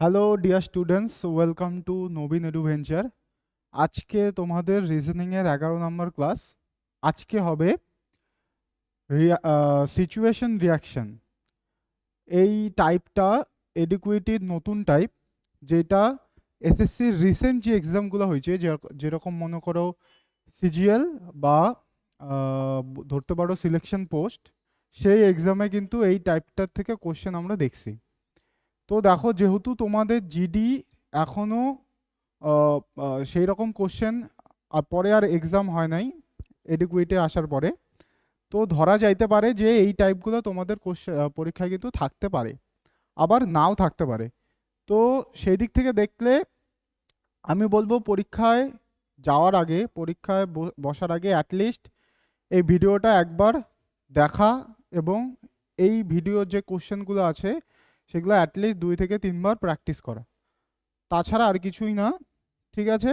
Hello dear students, welcome to নবীন Eduventure. আজকে তোমাদের রিজনিংয়ের 11 নম্বর ক্লাস। আজকে হবে সিচুয়েশন রিয়াকশন। এই টাইপটা এডিকুইটির নতুন টাইপ, যেটা এসএসসির রিসেন্ট যে এক্সামগুলো হয়েছে, যেরকম মনে করো সিজিএল বা ধরতে পারো সিলেকশন পোস্ট, সেই এক্সামে কিন্তু এই টাইপটার থেকে কোশ্চেন আমরা দেখছি। তো দেখো, যেহেতু তোমাদের জিডি এখনো সেই রকম কোশ্চেন আর পরে আর এক্সাম হয় নাই এডুকুইটে আসার পরে, তো ধরা যাইতে পারে যে এই টাইপগুলো তোমাদের পরীক্ষায় কিন্তু থাকতে পারে, আবার নাও থাকতে পারে। তো সেই দিক থেকে দেখলে আমি বলবো পরীক্ষায় যাওয়ার আগে, পরীক্ষায় বসার আগে অ্যাটলিস্ট এই ভিডিওটা একবার দেখা, এবং এই ভিডিওর যে কোশ্চেনগুলো আছে সেগুলো অ্যাটলিস্ট 2 থেকে 3 বার প্র্যাকটিস করা। তাছাড়া আর কিছুই না, ঠিক আছে?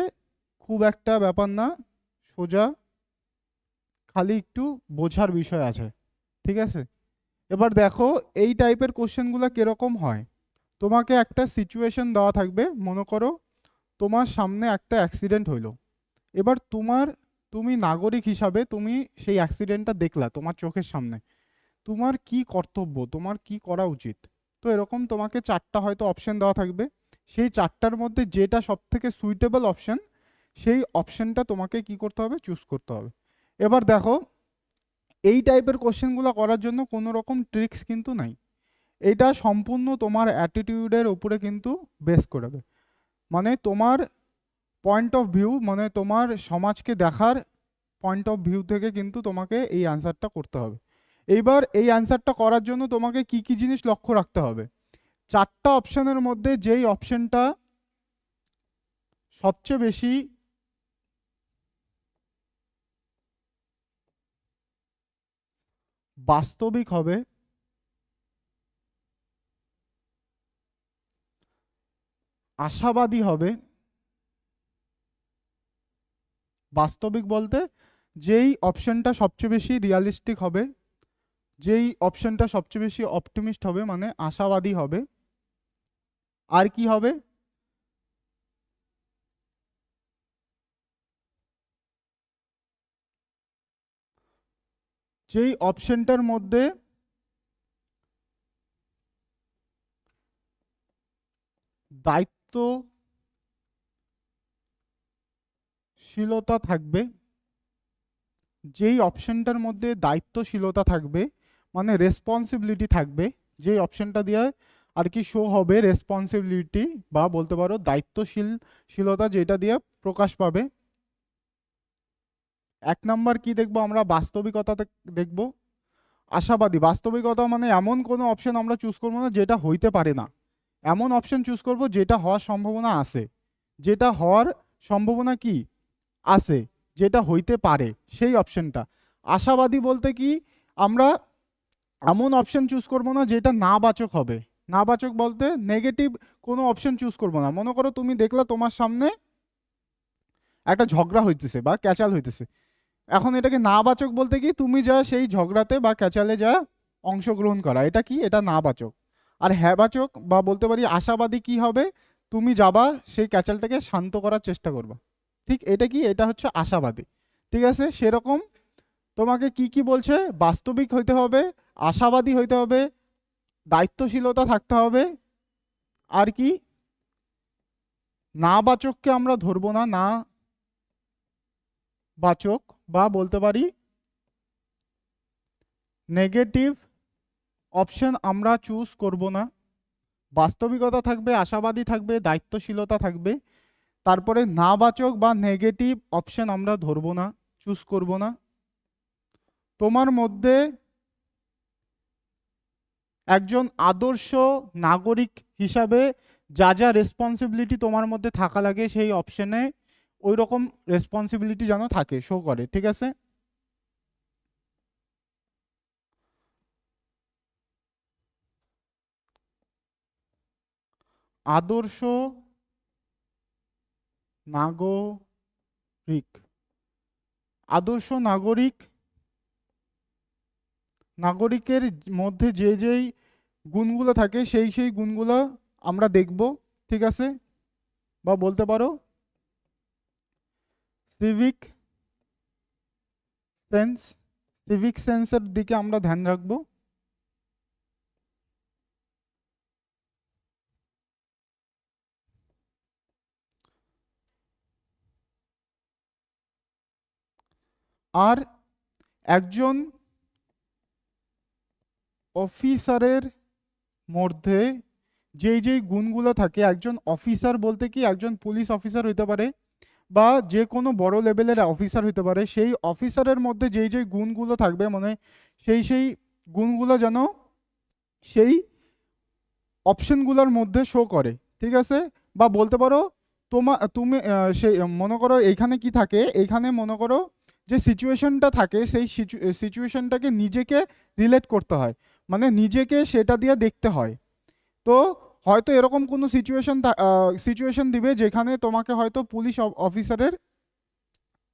খুব একটা ব্যাপার না, সোজা, খালি একটু বোঝার বিষয় আছে, ঠিক আছে? এবার দেখো এই টাইপের কোশ্চেনগুলো কিরকম হয়। তোমাকে একটা সিচুয়েশন দেওয়া থাকবে, মনে করো তোমার সামনে একটা অ্যাক্সিডেন্ট হইলো। এবার তুমি নাগরিক হিসাবে তুমি সেই অ্যাক্সিডেন্টটা দেখলা তোমার চোখের সামনে। তোমার কি কর্তব্য, তোমার কি করা উচিত? তো এরকম তোমাকে 4টা হয়তো অপশন দেওয়া থাকবে। সেই 4টার মধ্যে যেটা সব থেকে সুইটেবল অপশন, সেই অপশনটা তোমাকে কি করতে হবে, চুজ করতে হবে। এবার দেখো, এই টাইপের কোশ্চেনগুলো করার জন্য কোনো রকম ট্রিক্স কিন্তু নাই। এটা সম্পূর্ণ তোমার অ্যাটিটিউডের উপরে কিন্তু বেস করবে। মানে তোমার পয়েন্ট অফ ভিউ, মানে তোমার সমাজকে দেখার পয়েন্ট অফ ভিউ থেকে কিন্তু তোমাকে এই অ্যান্সারটা করতে হবে। এইবার এই অ্যান্সারটা করার জন্য তোমাকে কি কি জিনিস লক্ষ্য রাখতে হবে? 4টা অপশনের মধ্যে যেই অপশনটা সবচেয়ে বেশি বাস্তবিক হবে, আশাবাদী হবে। বাস্তবিক বলতে যেই অপশনটা সবচেয়ে বেশি রিয়ালিস্টিক হবে, যেই অপশনটা সবচেয়ে বেশি অপটিমিস্ট হবে, মানে আশাবাদী হবে। আর কি হবে? যেই অপশনটার মধ্যে দায়িত্বশীলতা থাকবে, যেই অপশনটার মধ্যে দায়িত্বশীলতা থাকবে, মানে রেসপন্সিবিলিটি থাকবে, যেই অপশনটা দিয়ে আর কি শো হবে রেসপন্সিবিলিটি, বা বলতে পারো দায়িত্বশীলতা, যেটা দিয়ে প্রকাশ পাবে। 1 নম্বর কি দেখবো আমরা? বাস্তবিকতা দেখবো। আশাবাদী, বাস্তবিকতা মানে এমন কোনো অপশন আমরা চুজ করবো না যেটা হইতে পারে না, এমন অপশন চুজ করব যেটা হওয়ার সম্ভাবনা আছে, যেটা হওয়ার সম্ভাবনা কি আছে, যেটা হইতে পারে, সেই অপশনটা। আশাবাদী বলতে কি, আমরা এমন অপশন চুজ করব না যেটা না বাচক হবে। না বাচক বলতে নেগেটিভ কোনো অপশন চুজ করব না। মনে করো তুমি দেখলা তোমার সামনে একটা ঝগড়া হইতেছে বা ক্যাচাল হইতেছে, এখন এটাকে না বাচক বলতে কি, তুমি যা সেই ঝগড়াতে বা ক্যাচালে যা অংশগ্রহণ করা, এটা কি, এটা না বাচক। আর হ্যাঁ বাচক বা বলতে পারি আশাবাদী কি হবে, তুমি যাবা সেই ক্যাচালটাকে শান্ত করার চেষ্টা করবা। ঠিক এটা কি, এটা হচ্ছে আশাবাদী। ঠিক আছে? সেরকম তোমাকে কি কি বলছে? বাস্তবিক হইতে হবে, আশাবাদী হইতে হবে, দায়িত্বশীলতা থাকতে হবে, আর কি, না বাচককে আমরা ধরবো না, না বাচক বা বলতে পারি নেগেটিভ অপশন আমরা চুজ করব না। বাস্তবিকতা থাকবে, আশাবাদী থাকবে, দায়িত্বশীলতা থাকবে, তারপরে না বাচক বা নেগেটিভ অপশন আমরা ধরবো না, চুজ করব না। তোমার মধ্যে একজন আদর্শ নাগরিক হিসাবে যা যা রেসপন্সিবিলিটি তোমার মধ্যে থাকা লাগে, সেই অপশনে ওই রকম রেসপন্সিবিলিটি যেন থাকে, শো করে। ঠিক আছে? আদর্শ নাগরিক, আদর্শ নাগরিকের মধ্যে যে যেই গুণগুলো থাকে, সেই গুণগুলো আমরা দেখব। ঠিক আছে, বা বলতে পারো সিভিক সেন্স। সিভিক সেন্সের দিকে আমরা ধ্যান রাখবো। আর একজন অফিসারের মধ্যে যেই যেই গুণগুলো থাকে, একজন অফিসার বলতে কি একজন পুলিশ অফিসার হইতে পারে বা যে কোনো বড় লেভেলের অফিসার হইতে পারে, সেই অফিসারের মধ্যে যেই যেই গুণগুলো থাকবে মানে সেই গুণগুলো যেন সেই অপশনগুলোর মধ্যে শো করে। ঠিক আছে, বা বলতে পারো তুমি সেই মনে করো এইখানে কি থাকে, এইখানে মনে করো যে সিচুয়েশনটা থাকে সেই সিচুয়েশনটাকে নিজেকে রিলেট করতে হয়, মানে নিজেকে সেটা দিয়ে দেখতে হয়। তো হয়তো এরকম কোনো সিচুয়েশন দিবে যেখানে তোমাকে হয়তো পুলিশ অফিসারের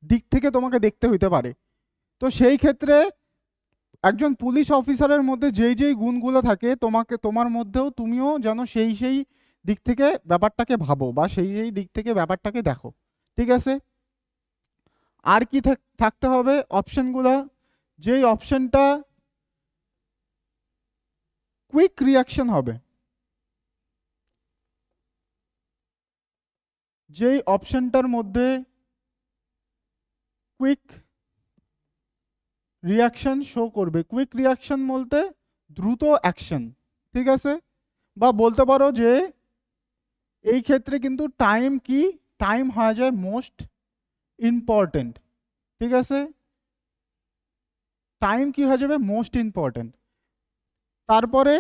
দিক থেকে তোমাকে দেখতে হইতে পারে। তো সেই ক্ষেত্রে একজন পুলিশ অফিসারের মধ্যে যেই যেই গুণগুলো থাকে তোমার মধ্যেও তুমিও যেন সেই দিক থেকে ব্যাপারটাকে ভাবো বা সেই দিক থেকে ব্যাপারটাকে দেখো। ঠিক আছে, আর কি থাকতে হবে অপশনগুলো, যেই অপশনটা কুইক রিয়াকশন হবে, যেই অপশনটার মধ্যে কুইক রিয়াকশন শো করবে। কুইক রিয়াকশন বলতে দ্রুত অ্যাকশন। ঠিক আছে, বা বলতে পারো যে এই ক্ষেত্রে কিন্তু টাইম হয়ে যায় মোস্ট ইম্পর্টেন্ট। ঠিক আছে, টাইম কি হয়ে যাবে মোস্ট ইম্পর্টেন্ট। তারপরে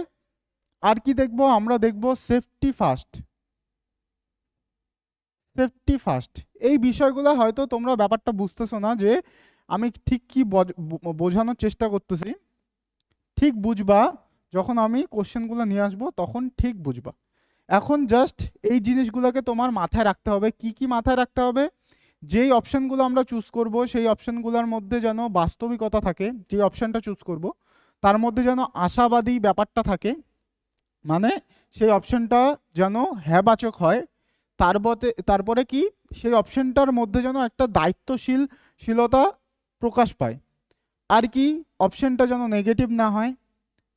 আর কি দেখবো, আমরা দেখবো সেফটি ফার্স্ট। সেফটি ফার্স্ট, এই বিষয়গুলো হয়তো তোমরা ব্যাপারটা বুঝতেছো না যে আমি ঠিক কি বোঝানোর চেষ্টা করতেছি। ঠিক বুঝবা যখন আমি কোশ্চেনগুলো নিয়ে আসবো, তখন ঠিক বুঝবা। এখন জাস্ট এই জিনিসগুলোকে তোমার মাথায় রাখতে হবে। কি কি মাথায় রাখতে হবে, যেই অপশনগুলো আমরা চুজ করব সেই অপশনগুলোর মধ্যে যেন বাস্তবিকতা থাকে, যে অপশনটা চুজ করব তার মধ্যে যেন আশাবাদী ব্যাপারটা থাকে, মানে সেই অপশনটা যেন হ্যাঁবাচক হয়। তারপরে কি সেই অপশনটার মধ্যে যেন একটা দায়িত্বশীলতা প্রকাশ পায়। আর কি অপশনটা যেন নেগেটিভ না হয়।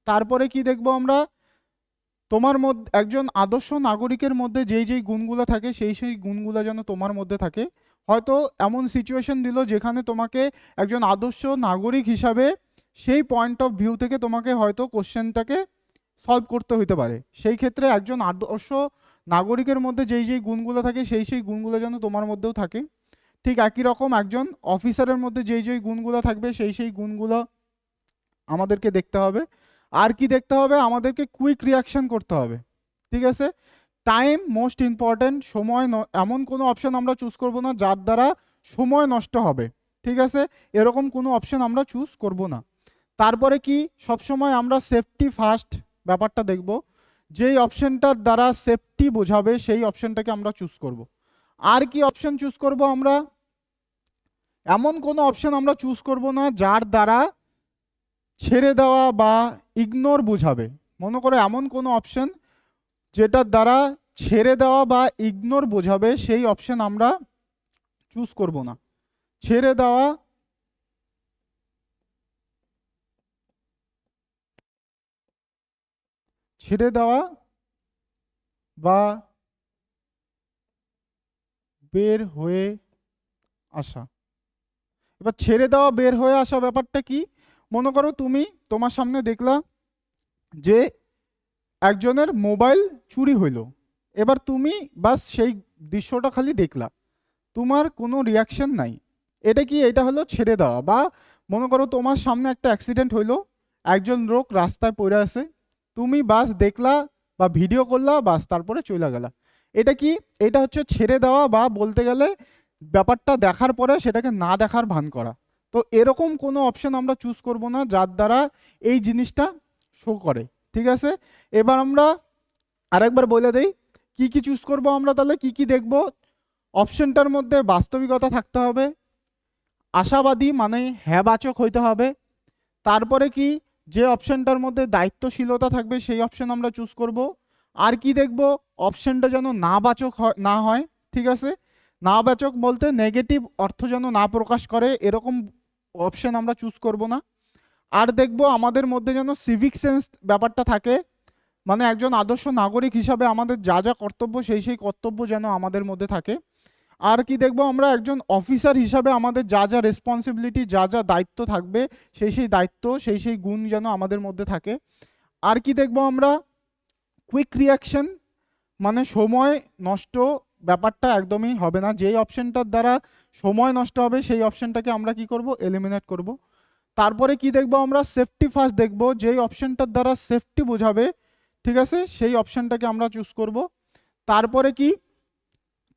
তারপরে কি দেখবো আমরা, তোমার মধ্যে একজন আদর্শ নাগরিকের মধ্যে যেই যেই গুণগুলো থাকে সেই গুণগুলো যেন তোমার মধ্যে থাকে। হয়তো এমন সিচুয়েশন দিল যেখানে তোমাকে একজন আদর্শ নাগরিক হিসাবে সেই পয়েন্ট অফ ভিউ থেকে তোমাকে হয়তো কোশ্চেনটাকে সলভ করতে হইতে পারে। সেই ক্ষেত্রে একজন আদর্শ নাগরিকের মধ্যে যেই যেই গুণগুলো থাকে সেই গুণগুলো যেন তোমার মধ্যেও থাকে। ঠিক একই রকম একজন অফিসারের মধ্যে যেই যেই গুণগুলো থাকবে সেই গুণগুলো আমাদেরকে দেখতে হবে। আর কি দেখতে হবে, আমাদেরকে কুইক রিয়াকশন করতে হবে। ঠিক আছে, টাইম মোস্ট ইম্পর্টেন্ট। এমন কোনো অপশন আমরা চুজ করব না যার দ্বারা সময় নষ্ট হবে। ঠিক আছে, এরকম কোনো অপশন আমরা চুজ করব না। তারপরে কি সবসময় আমরা সেফটি ফার্স্ট ব্যাপারটা দেখব, যেই অপশনটার দ্বারা সেফটি বোঝাবে সেই অপশনটাকে আমরা চুজ করব। আর কি অপশন চুজ করব আমরা, এমন কোনো অপশন আমরা চুজ করব না যার দ্বারা ছেড়ে দেওয়া বা ইগনোর বোঝাবে। মনে করো এমন কোনো অপশন যেটার দ্বারা ছেড়ে দেওয়া বা ইগনোর বোঝাবে সেই অপশন আমরা চুজ করব না। ছেড়ে দেওয়া বা বের হয়ে আসা। এবার ছেড়ে দেওয়া বের হয়ে আসা ব্যাপারটা কি, মনে করো তোমার সামনে দেখলা যে একজনের মোবাইল চুরি হইল। এবার তুমি বাস সেই দৃশ্যটা খালি দেখলা, তোমার কোনো রিয়াকশন নাই। এটা হলো ছেড়ে দেওয়া। বা মনে করো তোমার সামনে একটা অ্যাক্সিডেন্ট হইলো, একজন লোক রাস্তায় পড়ে আছে, তুমি বাস দেখলা বা ভিডিও করলা, বাস তারপরে চলে গেলা। এটা কি, এটা হচ্ছে ছেড়ে দেওয়া বা বলতে গেলে ব্যাপারটা দেখার পরে সেটাকে না দেখার ভান করা। তো এরকম কোনো অপশন আমরা চুজ করব না যার দ্বারা এই জিনিসটা শো করে। ঠিক আছে, এবার আমরা আরেকবার বলে দেই কি কি চুজ করব আমরা, তাহলে কি কি দেখব। অপশনটার মধ্যে বাস্তবিকতা থাকতে হবে, আশাবাদী মানে হ্যাঁবাচক হইতে হবে। তারপরে কি, যে অপশনটার মধ্যে দায়িত্বশীলতা থাকবে সেই অপশন আমরা চুজ করব। আর কি দেখবো, অপশনটা যেন নাবাচক না হয়, ঠিক আছে, নাবাচক বলতে নেগেটিভ অর্থ যেন না প্রকাশ করে এরকম অপশন আমরা চুজ করব না। আর দেখবো আমাদের মধ্যে যেন সিভিক সেন্স ব্যাপারটা থাকে, মানে একজন আদর্শ নাগরিক হিসাবে আমাদের যা যা কর্তব্য সেই কর্তব্য যেন আমাদের মধ্যে থাকে। আর কি দেখবো, আমরা একজন অফিসার হিসাবে আমাদের যা যা রেসপন্সিবিলিটি, যা যা দায়িত্ব থাকবে সেই দায়িত্ব সেই গুণ যেন আমাদের মধ্যে থাকে। আর কি দেখবো আমরা, কুইক রিয়াকশন, মানে সময় নষ্ট ব্যাপারটা একদমই হবে না, যেই অপশনটার দ্বারা সময় নষ্ট হবে সেই অপশনটাকে আমরা কি করব, এলিমিনেট করব। তারপরে কি দেখবো আমরা, সেফটি ফার্স্ট দেখবো, যেই অপশনটার দ্বারা সেফটি বোঝাবে, ঠিক আছে, সেই অপশনটাকে আমরা চুজ করব। তারপরে কি,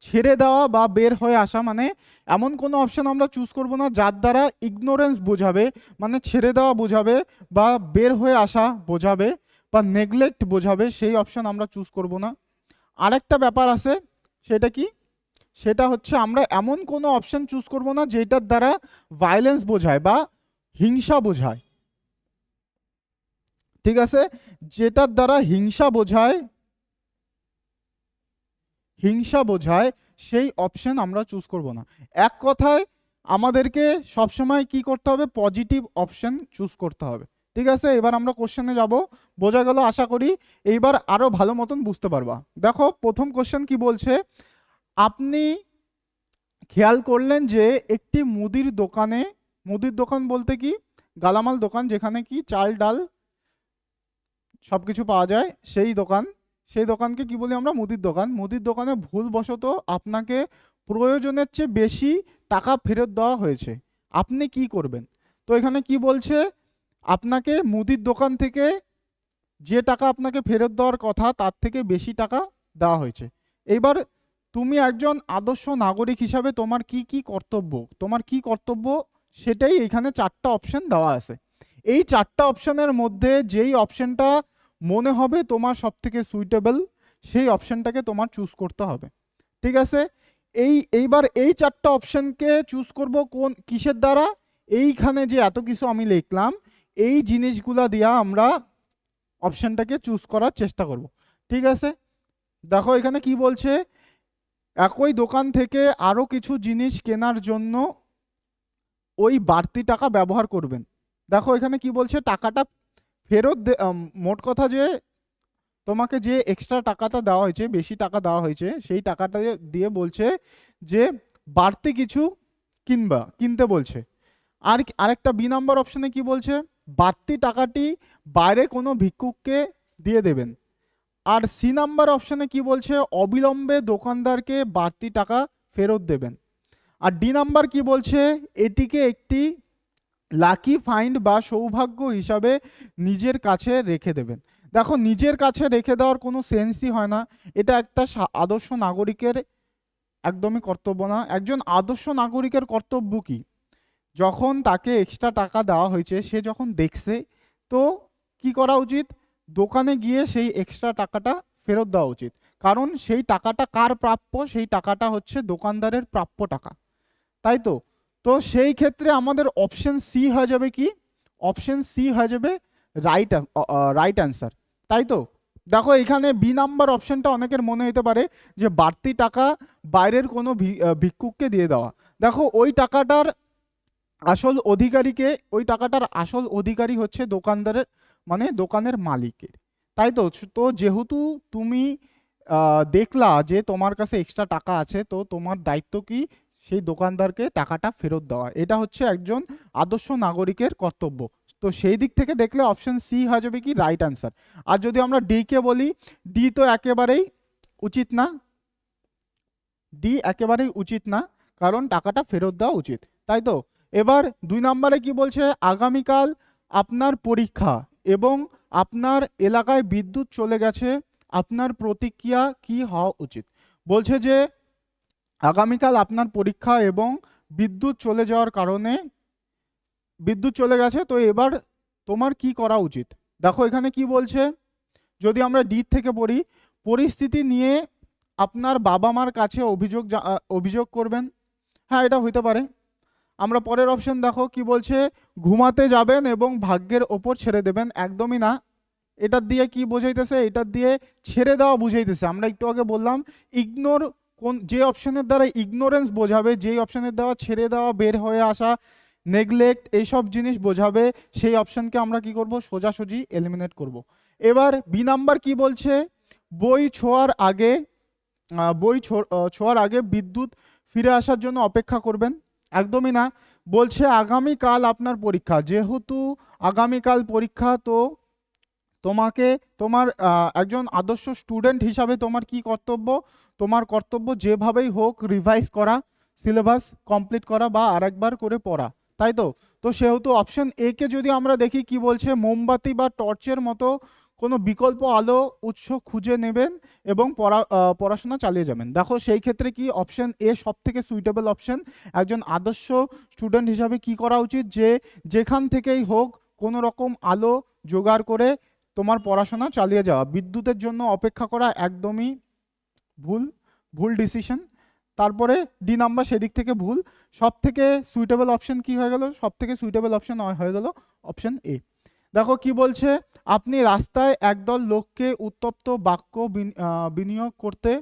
ছেড়ে দেওয়া বা বের হয়ে আসা, মানে এমন কোনো অপশন আমরা চুজ করব না যার দ্বারা ইগনোরেন্স বোঝাবে, মানে ছেড়ে দেওয়া বোঝাবে বা বের হয়ে আসা বোঝাবে বা নেগলেক্ট বোঝাবে, সেই অপশন আমরা চুজ করব না। আরেকটা ব্যাপার আছে, সেটা কি, সেটা হচ্ছে আমরা এমন কোনো অপশন চুজ করব না যেটার দ্বারা ভায়োলেন্স বোঝায় বা হিংসা বোঝায়, ঠিক আছে, যেটার দ্বারা হিংসা বোঝায় সেই অপশন আমরা চুজ করব না। এক কথায় আমাদেরকে সবসময় কি করতে হবে, পজিটিভ অপশন চুজ করতে হবে, ঠিক আছে। এবার আমরা কোশ্চেনে যাব, বোঝা গেল আশা করি, এইবার আরো ভালো মতন বুঝতে পারবা। দেখো প্রথম কোশ্চেন কি বলছে, আপনি খেয়াল করলেন যে একটি মুদির দোকান বলতে কি, গালামাল দোকান, যেখানে কি চাল ডাল সবকিছু পাওয়া যায়, সেই দোকানকে কি বলি আমরা, মুদির দোকানে ভুলবশত আপনাকে প্রয়োজনের চেয়ে বেশি টাকা ফেরত দেওয়া হয়েছে, আপনি কি করবেন? তো এখানে কি বলছে, আপনাকে মুদির দোকান থেকে যে টাকা আপনাকে ফেরত দেওয়ার কথা তার থেকে বেশি টাকা দেওয়া হয়েছে। এইবার তুমি একজন আদর্শ নাগরিক হিসাবে তোমার কি কর্তব্য সেটাই এখানে চারটা অপশন দেওয়া আছে। এই চারটা অপশনের মধ্যে যেই অপশনটা মনে হবে তোমার সব থেকে সুইটেবল, সেই অপশনটাকে তোমার চুজ করতে হবে, ঠিক আছে। এইবার এই চারটা অপশনকে চুজ করব কিসের দ্বারা, এইখানে যে এত কিছু আমি লিখলাম এই জিনিসগুলা দিয়া আমরা অপশনটাকে চুজ করার চেষ্টা করব, ঠিক আছে। দেখো এখানে কি বলছে, একই দোকান থেকে আরো কিছু জিনিস কেনার জন্য ওই বাড়তি টাকা ব্যবহার করবেন। দেখো এখানে কি বলছে, টাকাটা মোট কথা যে তোমাকে যে এক্সট্রা টাকাটা দেওয়া হয়েছে, বেশি টাকা দেওয়া হয়েছে, সেই টাকাটা দিয়ে বলছে যে বাড়তি কিছু কিনতে বলছে। আর আরেকটা বি নাম্বার অপশনে কি বলছে, বাড়তি টাকাটি বাইরে কোনো ভিক্ষুককে দিয়ে দেবেন। আর সি নাম্বার অপশনে কি বলছে, অবিলম্বে দোকানদারকে বাড়তি টাকা ফেরত দেবেন। আর ডি নাম্বার কি বলছে, এটিকে একটি লাকি ফাইন্ড বা সৌভাগ্য হিসাবে নিজের কাছে রেখে দেবেন। দেখো নিজের কাছে রেখে দেওয়ার কোনো সেন্সই হয় না, এটা একটা আদর্শ নাগরিকের একদমই কর্তব্য না। একজন আদর্শ নাগরিকের কর্তব্য কি, যখন তাকে এক্সট্রা টাকা দেওয়া হয়েছে, সে যখন দেখছে, তো কি করা উচিত, দোকানে গিয়ে সেই এক্সট্রা টাকাটা ফেরত দেওয়া উচিত। কারণ সেই টাকাটা কার প্রাপ্য, সেই টাকাটা হচ্ছে দোকানদারের প্রাপ্য টাকা, তাই তো। তো সেই ক্ষেত্রে আমাদের অপশন সি হয়ে যাবে কি, অপশন সি হয়ে যাবে রাইট অ্যান্সার, তাই তো। দেখো এখানে বি নাম্বার অপশনটা অনেকের মনে হতে পারে যে বাড়তি টাকা বাইরের কোনো ভিক্ষুককে দিয়ে দেওয়া। দেখো ওই টাকাটার আসল অধিকারী হচ্ছে দোকানদারের, মানে দোকানের মালিকের, তাই তো। তো যেহেতু তুমি দেখলা যে তোমার কাছে এক্সট্রা টাকা আছে, তো তোমার দায়িত্ব কি সেই দোকানদারকে টাকাটা ফেরত দেওয়া, এটা হচ্ছে একজন আদর্শ নাগরিকের কর্তব্য। তো সেই দিক থেকে দেখলে অপশন সি হয়ে যাবে কি রাইট অ্যান্সার। আর যদি আমরা ডি কে বলি, ডি তো একেবারেই উচিত না, কারণ টাকাটা ফেরত দেওয়া উচিত, তাই তো। এবার 2 নম্বরে কি বলছে, আগামীকাল আপনার পরীক্ষা এবং আপনার এলাকায় বিদ্যুৎ চলে গেছে, আপনার প্রতিক্রিয়া কি হওয়া উচিত? বলছে যে আগামীকাল আপনার পরীক্ষা এবং বিদ্যুৎ চলে যাওয়ার কারণে বিদ্যুৎ চলে গেছে, তো এবার তোমার কি করা উচিত? দেখো এখানে কি বলছে, যদি আমরা ডি থেকে পড়ি, পরিস্থিতি নিয়ে আপনার বাবা মার কাছে অভিযোগ করবেন। হ্যাঁ, এটা হইতে পারে। আমরা পরের অপশন দেখো কি বলছে, ঘুমাতে যাবেন এবং ভাগ্যের ওপর ছেড়ে দেবেন। একদমই না, এটার দিয়ে কি বোঝাইতেছে? এটার দিয়ে ছেড়ে দেওয়া বুঝাইতেছে। আমরা একটু আগে বললাম ইগনোর, কোন যে অপশনের দ্বারা ইগনোরেন্স বোঝাবে, যেই অপশনের দ্বারা ছেড়ে দেওয়া, বের হয়ে আসা, নেগলেক্ট, এইসব জিনিস বোঝাবে, সেই অপশনকে আমরা কি করব? সোজাসুজি এলিমিনেট করব। এবার বি নাম্বার কি বলছে? বই ছোঁয়ার আগে ছোঁয়ার আগে বিদ্যুৎ ফিরে আসার জন্য অপেক্ষা করবেন। একদমই না। বলছে আগামীকাল আপনার পরীক্ষা, যেহেতু আগামীকাল পরীক্ষা, তো তোমাকে তোমার একজন আদর্শ স্টুডেন্ট হিসাবে তোমার কি কর্তব্য? তোমার কর্তব্য যেভাবেই হোক রিভাইজ করা, সিলেবাস কমপ্লিট করা বা আরেকবার করে পড়া, তাই তো? তো সেহেতু অপশন এ কে যদি আমরা দেখি, কি বলছে? মোমবাতি বা টর্চের মতো কোনো বিকল্প আলো উৎস খুঁজে নেবেন এবং পড়াশোনা চালিয়ে যাবেন। দেখো সেই ক্ষেত্রে কি অপশন এ সব থেকে সুইটেবল অপশন। একজন আদর্শ স্টুডেন্ট হিসাবে কি করা উচিত? যে যেখান থেকেই হোক কোনো রকম আলো জোগাড় করে তোমার পড়াশোনা চালিয়ে যাওয়া। বিদ্যুতের জন্য অপেক্ষা করা একদমই ভুল, ভুল ডিসিশন। তারপরে ডি নাম্বার সেদিক থেকে ভুল। সব থেকে সুইটেবল অপশন কি হয়ে গেল? সব থেকে সুইটেবল অপশন হয়ে গেল অপশন এ। দেখো কি বলছে? আপনি রাস্তায় একদল লোককে উত্তপ্ত বাক্য বিনিয়োগ করতে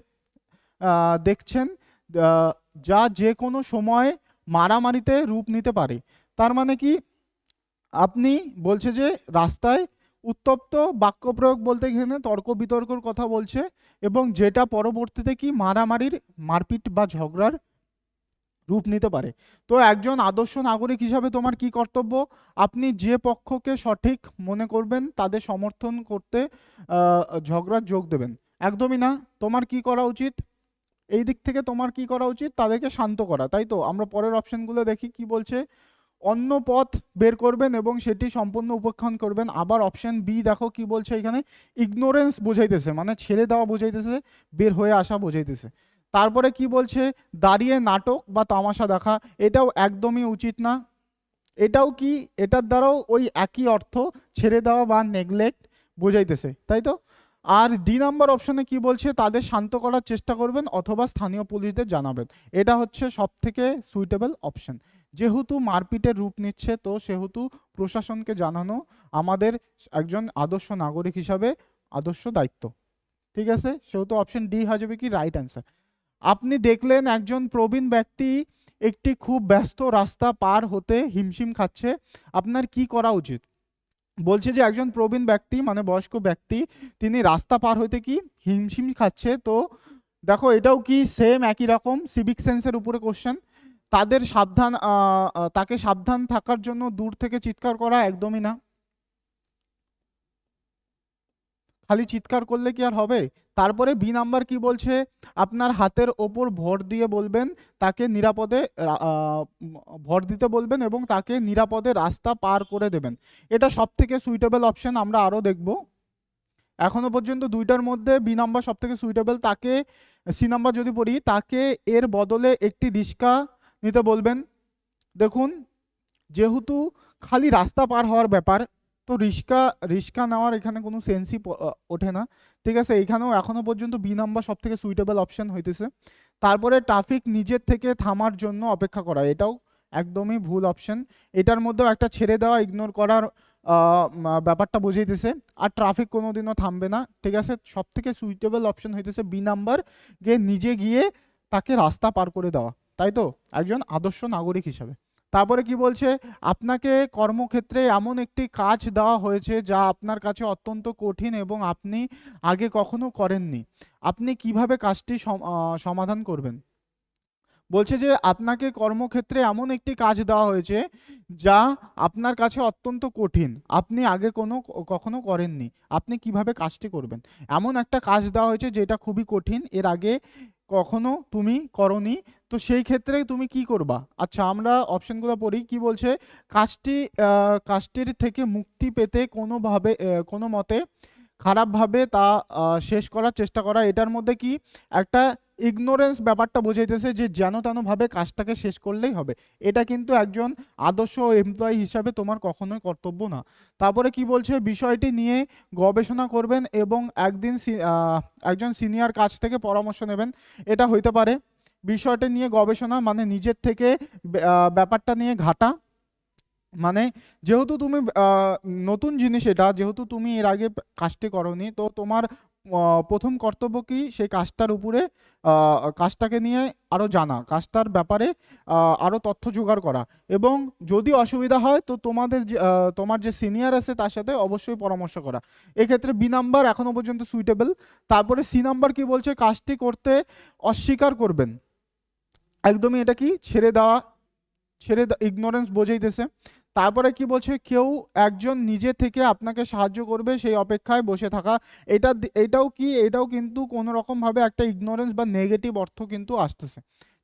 দেখছেন, যা যে কোনো সময় মারামারিতে রূপ নিতে পারে। তার মানে কি? আপনি বলছে যে রাস্তায় উত্তপ্ত বাক্য প্রয়োগ বলতে এখানে তর্ক বিতর্কর কথা বলছে, এবং যেটা পরবর্তীতে কি মারামারির, মারপিট বা ঝগড়ার রূপ নিতে পারে। তো একজন আদর্শ নাগরিক হিসাবে তোমার কি কর্তব্য? আপনি যে পক্ষকে সঠিক মনে করবেন তাদের সমর্থন করতে ঝগড়ার যোগ দেবেন। একদমই না। তোমার কি করা উচিত? এই দিক থেকে তোমার কি করা উচিত? তাদেরকে শান্ত করা, তাই তো? আমরা পরের অপশনগুলো দেখি কি বলছে। অন্য পথ বের করবেন এবং সেটি সম্পূর্ণ উপেক্ষণ করবেন। আবার অপশন বি দেখো কি বলছে এখানে? ইগনোরেন্স বোঝাইতেছে, মানে ছেড়ে দেওয়া বোঝাইতেছে, বের হয়ে আসা বোঝাইতেছে। তারপরে কি বলছে? দাঁড়িয়ে নাটক বা তামাশা দেখা। এটাও একদমই উচিত না। এটাও কি, এটার দ্বারাও ওই একই অর্থ, ছেড়ে দেওয়া বা নেগলেক্ট বোঝাইতেছে, তাই তো? আর ডি নাম্বার অপশনে কি বলছে? তাদের শান্ত করার চেষ্টা করবেন অথবা স্থানীয় পুলিশদের জানাবেন। এটা হচ্ছে সব থেকে সুইটেবল অপশন। যেহেতু মারপিটের রূপ নিচ্ছে, তো সেহেতু প্রশাসনকে জানানো আমাদের একজন আদর্শ নাগরিক হিসাবে আদর্শ দায়িত্ব। ঠিক আছে? সেহেতু অপশন ডি হয়ে যাবে কি রাইট অ্যান্সার। আপনি দেখলেন একজন প্রবীণ ব্যক্তি একটি খুব ব্যস্ত রাস্তা পার হতে হিমশিম খাচ্ছে, আপনার কি করা উচিত? বলছে যে একজন প্রবীণ ব্যক্তি মানে বয়স্ক ব্যক্তি, তিনি রাস্তা পার হইতে কি হিমশিম খাচ্ছে। তো দেখো এটাও কি সেম একই রকম সিভিক সেন্সের উপরে কোশ্চেন। তাদের সাবধান তাকে সাবধান থাকার জন্য দূর থেকে চিৎকার করা, একদমই না। খালি চিৎকার করলে কি আর হবে? তারপরে বি নাম্বার কি বলছে? আপনার হাতের ওপর ভর দিয়ে বলবেন তাকে নিরাপদে ভর দিতে বলবেন এবং তাকে নিরাপদে রাস্তা পার করে দেবেন। এটা সব থেকে সুইটেবল অপশন, আমরা আরও দেখব। এখনো পর্যন্ত দুইটার মধ্যে বি নাম্বার সব থেকে সুইটেবল। তাকে, সি নাম্বার যদি পড়ি, তাকে এর বদলে একটি রিক্সা নিতে বলবেন। দেখুন, যেহেতু খালি রাস্তা পার হওয়ার ব্যাপার, তো রিক্সা রিক্সা নেওয়ার এখানে কোনো সেন্সই ওঠে না। ঠিক আছে? এখানেও এখনো পর্যন্ত বি নাম্বার সব থেকে সুইটেবল অপশন হইতেছে। তারপরে ট্রাফিক নিজের থেকে থামার জন্য অপেক্ষা করা, এটাও একদমই ভুল অপশন। এটার মধ্যেও একটা ছেড়ে দেওয়া, ইগনোর করার ব্যাপারটা বুঝাইতেছে। আর ট্রাফিক কোনোদিনও থামবে না। ঠিক আছে? সব থেকে সুইটেবল অপশন হইতেছে বি নাম্বার, গিয়ে নিজে গিয়ে তাকে রাস্তা পার করে দেওয়া, তাই তো? একজন আদর্শ নাগরিক হিসাবে। তারপরে কি বলছে? আপনাকে কর্মক্ষেত্রে এমন একটি কাজ দেওয়া হয়েছে যা আপনার কাছে অত্যন্ত কঠিন এবং আপনি আগে কখনো করেননি। আপনি কিভাবে কাজটি সমাধান করবেন? বলছে যে আপনাকে কর্মক্ষেত্রে এমন একটি কাজ দেওয়া হয়েছে যা আপনার কাছে অত্যন্ত কঠিন, আপনি আগে কখনো করেননি। আপনি কিভাবে কাজটি করবেন? এমন একটা কাজ দেওয়া হয়েছে যেটা খুবই কঠিন, এর আগে কখনো তুমি করনি, তো সেই ক্ষেত্রে তুমি কি করবা? আচ্ছা, আমরা অপশনগুলো পড়ি। কি বলছে? কাজটির থেকে মুক্তি পেতে কোনো মতে খারাপভাবে তা শেষ করার চেষ্টা করা। এটার মধ্যে কি একটা ইগনোরেন্স ব্যাপারটা বোঝাইতেছে, যে যেন তেনভাবে কাজটাকে শেষ করলেই হবে। এটা কিন্তু একজন আদর্শ এমপ্লয়ি হিসাবে তোমার কখনোই কর্তব্য না। তারপরে কি বলছে? বিষয়টি নিয়ে গবেষণা করবেন এবং একজন সিনিয়র কাছ থেকে পরামর্শ নেবেন। এটা হইতে পারে। বিষয়টা নিয়ে গবেষণা মানে নিজের থেকে ব্যাপারটা নিয়ে ঘাটা, মানে যেহেতু তুমি নতুন জিনিস, এটা যেহেতু তুমি এর আগে কাজটি করনি, তো তোমার প্রথম কর্তব্য কি সেই কাজটার উপরে কাজটাকে নিয়ে আরো জানা, কাজটার ব্যাপারে আরো তথ্য জোগাড় করা, এবং যদি অসুবিধা হয় তো তোমার যে সিনিয়র আছে তার সাথে অবশ্যই পরামর্শ করা। এক্ষেত্রে বি নাম্বার এখনো পর্যন্ত সুইটেবল। তারপরে সি নাম্বার কি বলছে, কাজটি করতে অস্বীকার করবেন, একদমই এটা কি ছেড়ে ইগনোরেন্স বোঝাইতেছে। তারপরে কি বলছে, কেউ একজন নিজে থেকে আপনাকে সাহায্য করবে সেই অপেক্ষায় বসে থাকা। এটাও কিন্তু কোনো রকম ভাবে একটা ইগনোরেন্স বা নেগেটিভ অর্থ কিন্তু আসতেছে।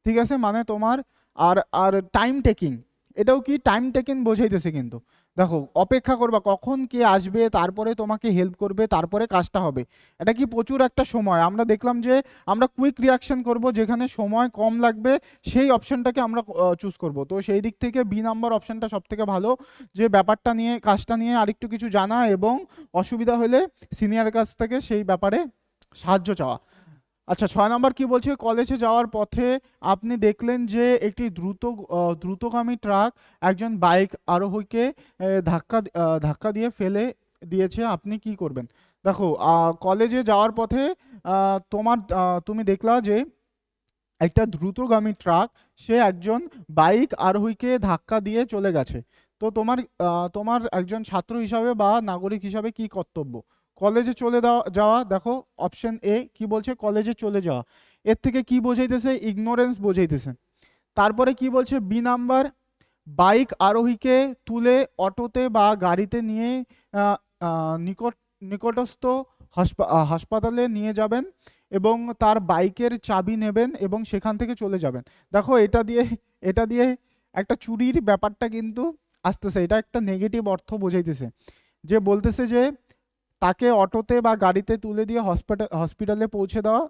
ঠিক আছে, মানে তোমার আর আর টাইম টেকিং, এটাও কি টাইম টেকিং বোঝাইতেছে কিন্তু। দেখো, অপেক্ষা করবা কখন কে আসবে, তারপরে তোমাকে হেল্প করবে, তারপরে কাজটা হবে। এটা কি প্রচুর একটা সময়, আমরা দেখলাম যে আমরা কুইক রিয়াকশন করব, যেখানে সময় কম লাগবে সেই অপশনটাকে আমরা চুজ করব। তো সেই দিক থেকে বি নাম্বার অপশনটা সব থেকে ভালো, যে ব্যাপারটা নিয়ে, কাজটা নিয়ে আরেকটু কিছু জানা এবং অসুবিধা হলে সিনিয়র কাছ থেকে সেই ব্যাপারে সাহায্য চাওয়া। আচ্ছা, 6 নাম্বার কি বলছে, কলেজে যাওয়ার পথে আপনি দেখলেন যে একটি দ্রুতগামী ট্রাক একজন বাইক আরোহীকে ধাক্কা দিয়ে ফেলে দিয়েছে, আপনি কি করবেন? দেখো, কলেজে যাওয়ার পথে তুমি দেখলা যে একটা দ্রুতগামী ট্রাক, সে একজন বাইক আরোহীকে ধাক্কা দিয়ে চলে গেছে। তো তোমার একজন ছাত্র হিসাবে বা নাগরিক হিসাবে কি কর্তব্য? কলেজে যাওয়া। দেখো, অপশন এ কি বলছে, কলেজে চলে যাওয়া। এর থেকে কি বোঝাইতেছে, ইগনোরেন্স বোঝাইতেছে। তারপরে কি বলছে বি নাম্বার, বাইক আরোহীকে তুলে অটোতে বা গাড়িতে নিয়ে আহ, আহ, নিকটস্থ হাসপাতালে নিয়ে যাবেন এবং তার বাইকের চাবি নেবেন এবং সেখান থেকে চলে যাবেন। দেখো, এটা দিয়ে একটা চুরির ব্যাপারটা কিন্তু আসতেছে, এটা একটা নেগেটিভ অর্থ বোঝাইতেছে। যে বলতেছে যে তাকে অটোতে বা গাড়িতে তুলে দিয়ে হসপিটালে পৌঁছে দেওয়া,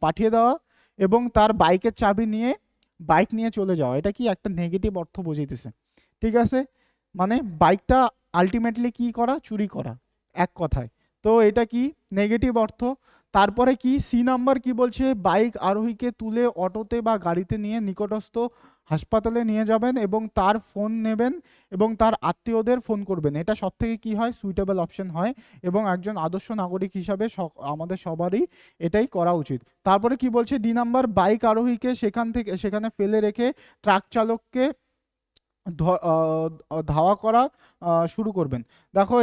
পাঠিয়ে দেওয়া, এবং তার বাইকের চাবি নিয়ে বাইক নিয়ে চলে যাওয়া, এটা কি একটা নেগেটিভ অর্থ বোঝাইতেছে। ঠিক আছে, মানে বাইকটা আলটিমেটলি কি করা, চুরি করা, এক কথায়। তো এটা কি নেগেটিভ অর্থ। তারপরে কি সি নাম্বার কি বলছে, বাইক আরোহীকে তুলে অটোতে বা গাড়িতে নিয়ে নিকটস্থ হাসপাতালে নিয়ে যাবেন এবং তার ফোন নেবেন এবং তার আত্মীয়দের ফোন করবেন। এটা সব থেকে কি হয়, সুইটেবল অপশন হয়, এবং একজন আদর্শ নাগরিক হিসাবে আমাদের সবারই এটাই করা উচিত। তারপরে কি বলছে ডি নাম্বার, বাইক আরোহীকে সেখানে ফেলে রেখে ট্রাক চালককে ধাওয়া করা শুরু করবেন। দেখো,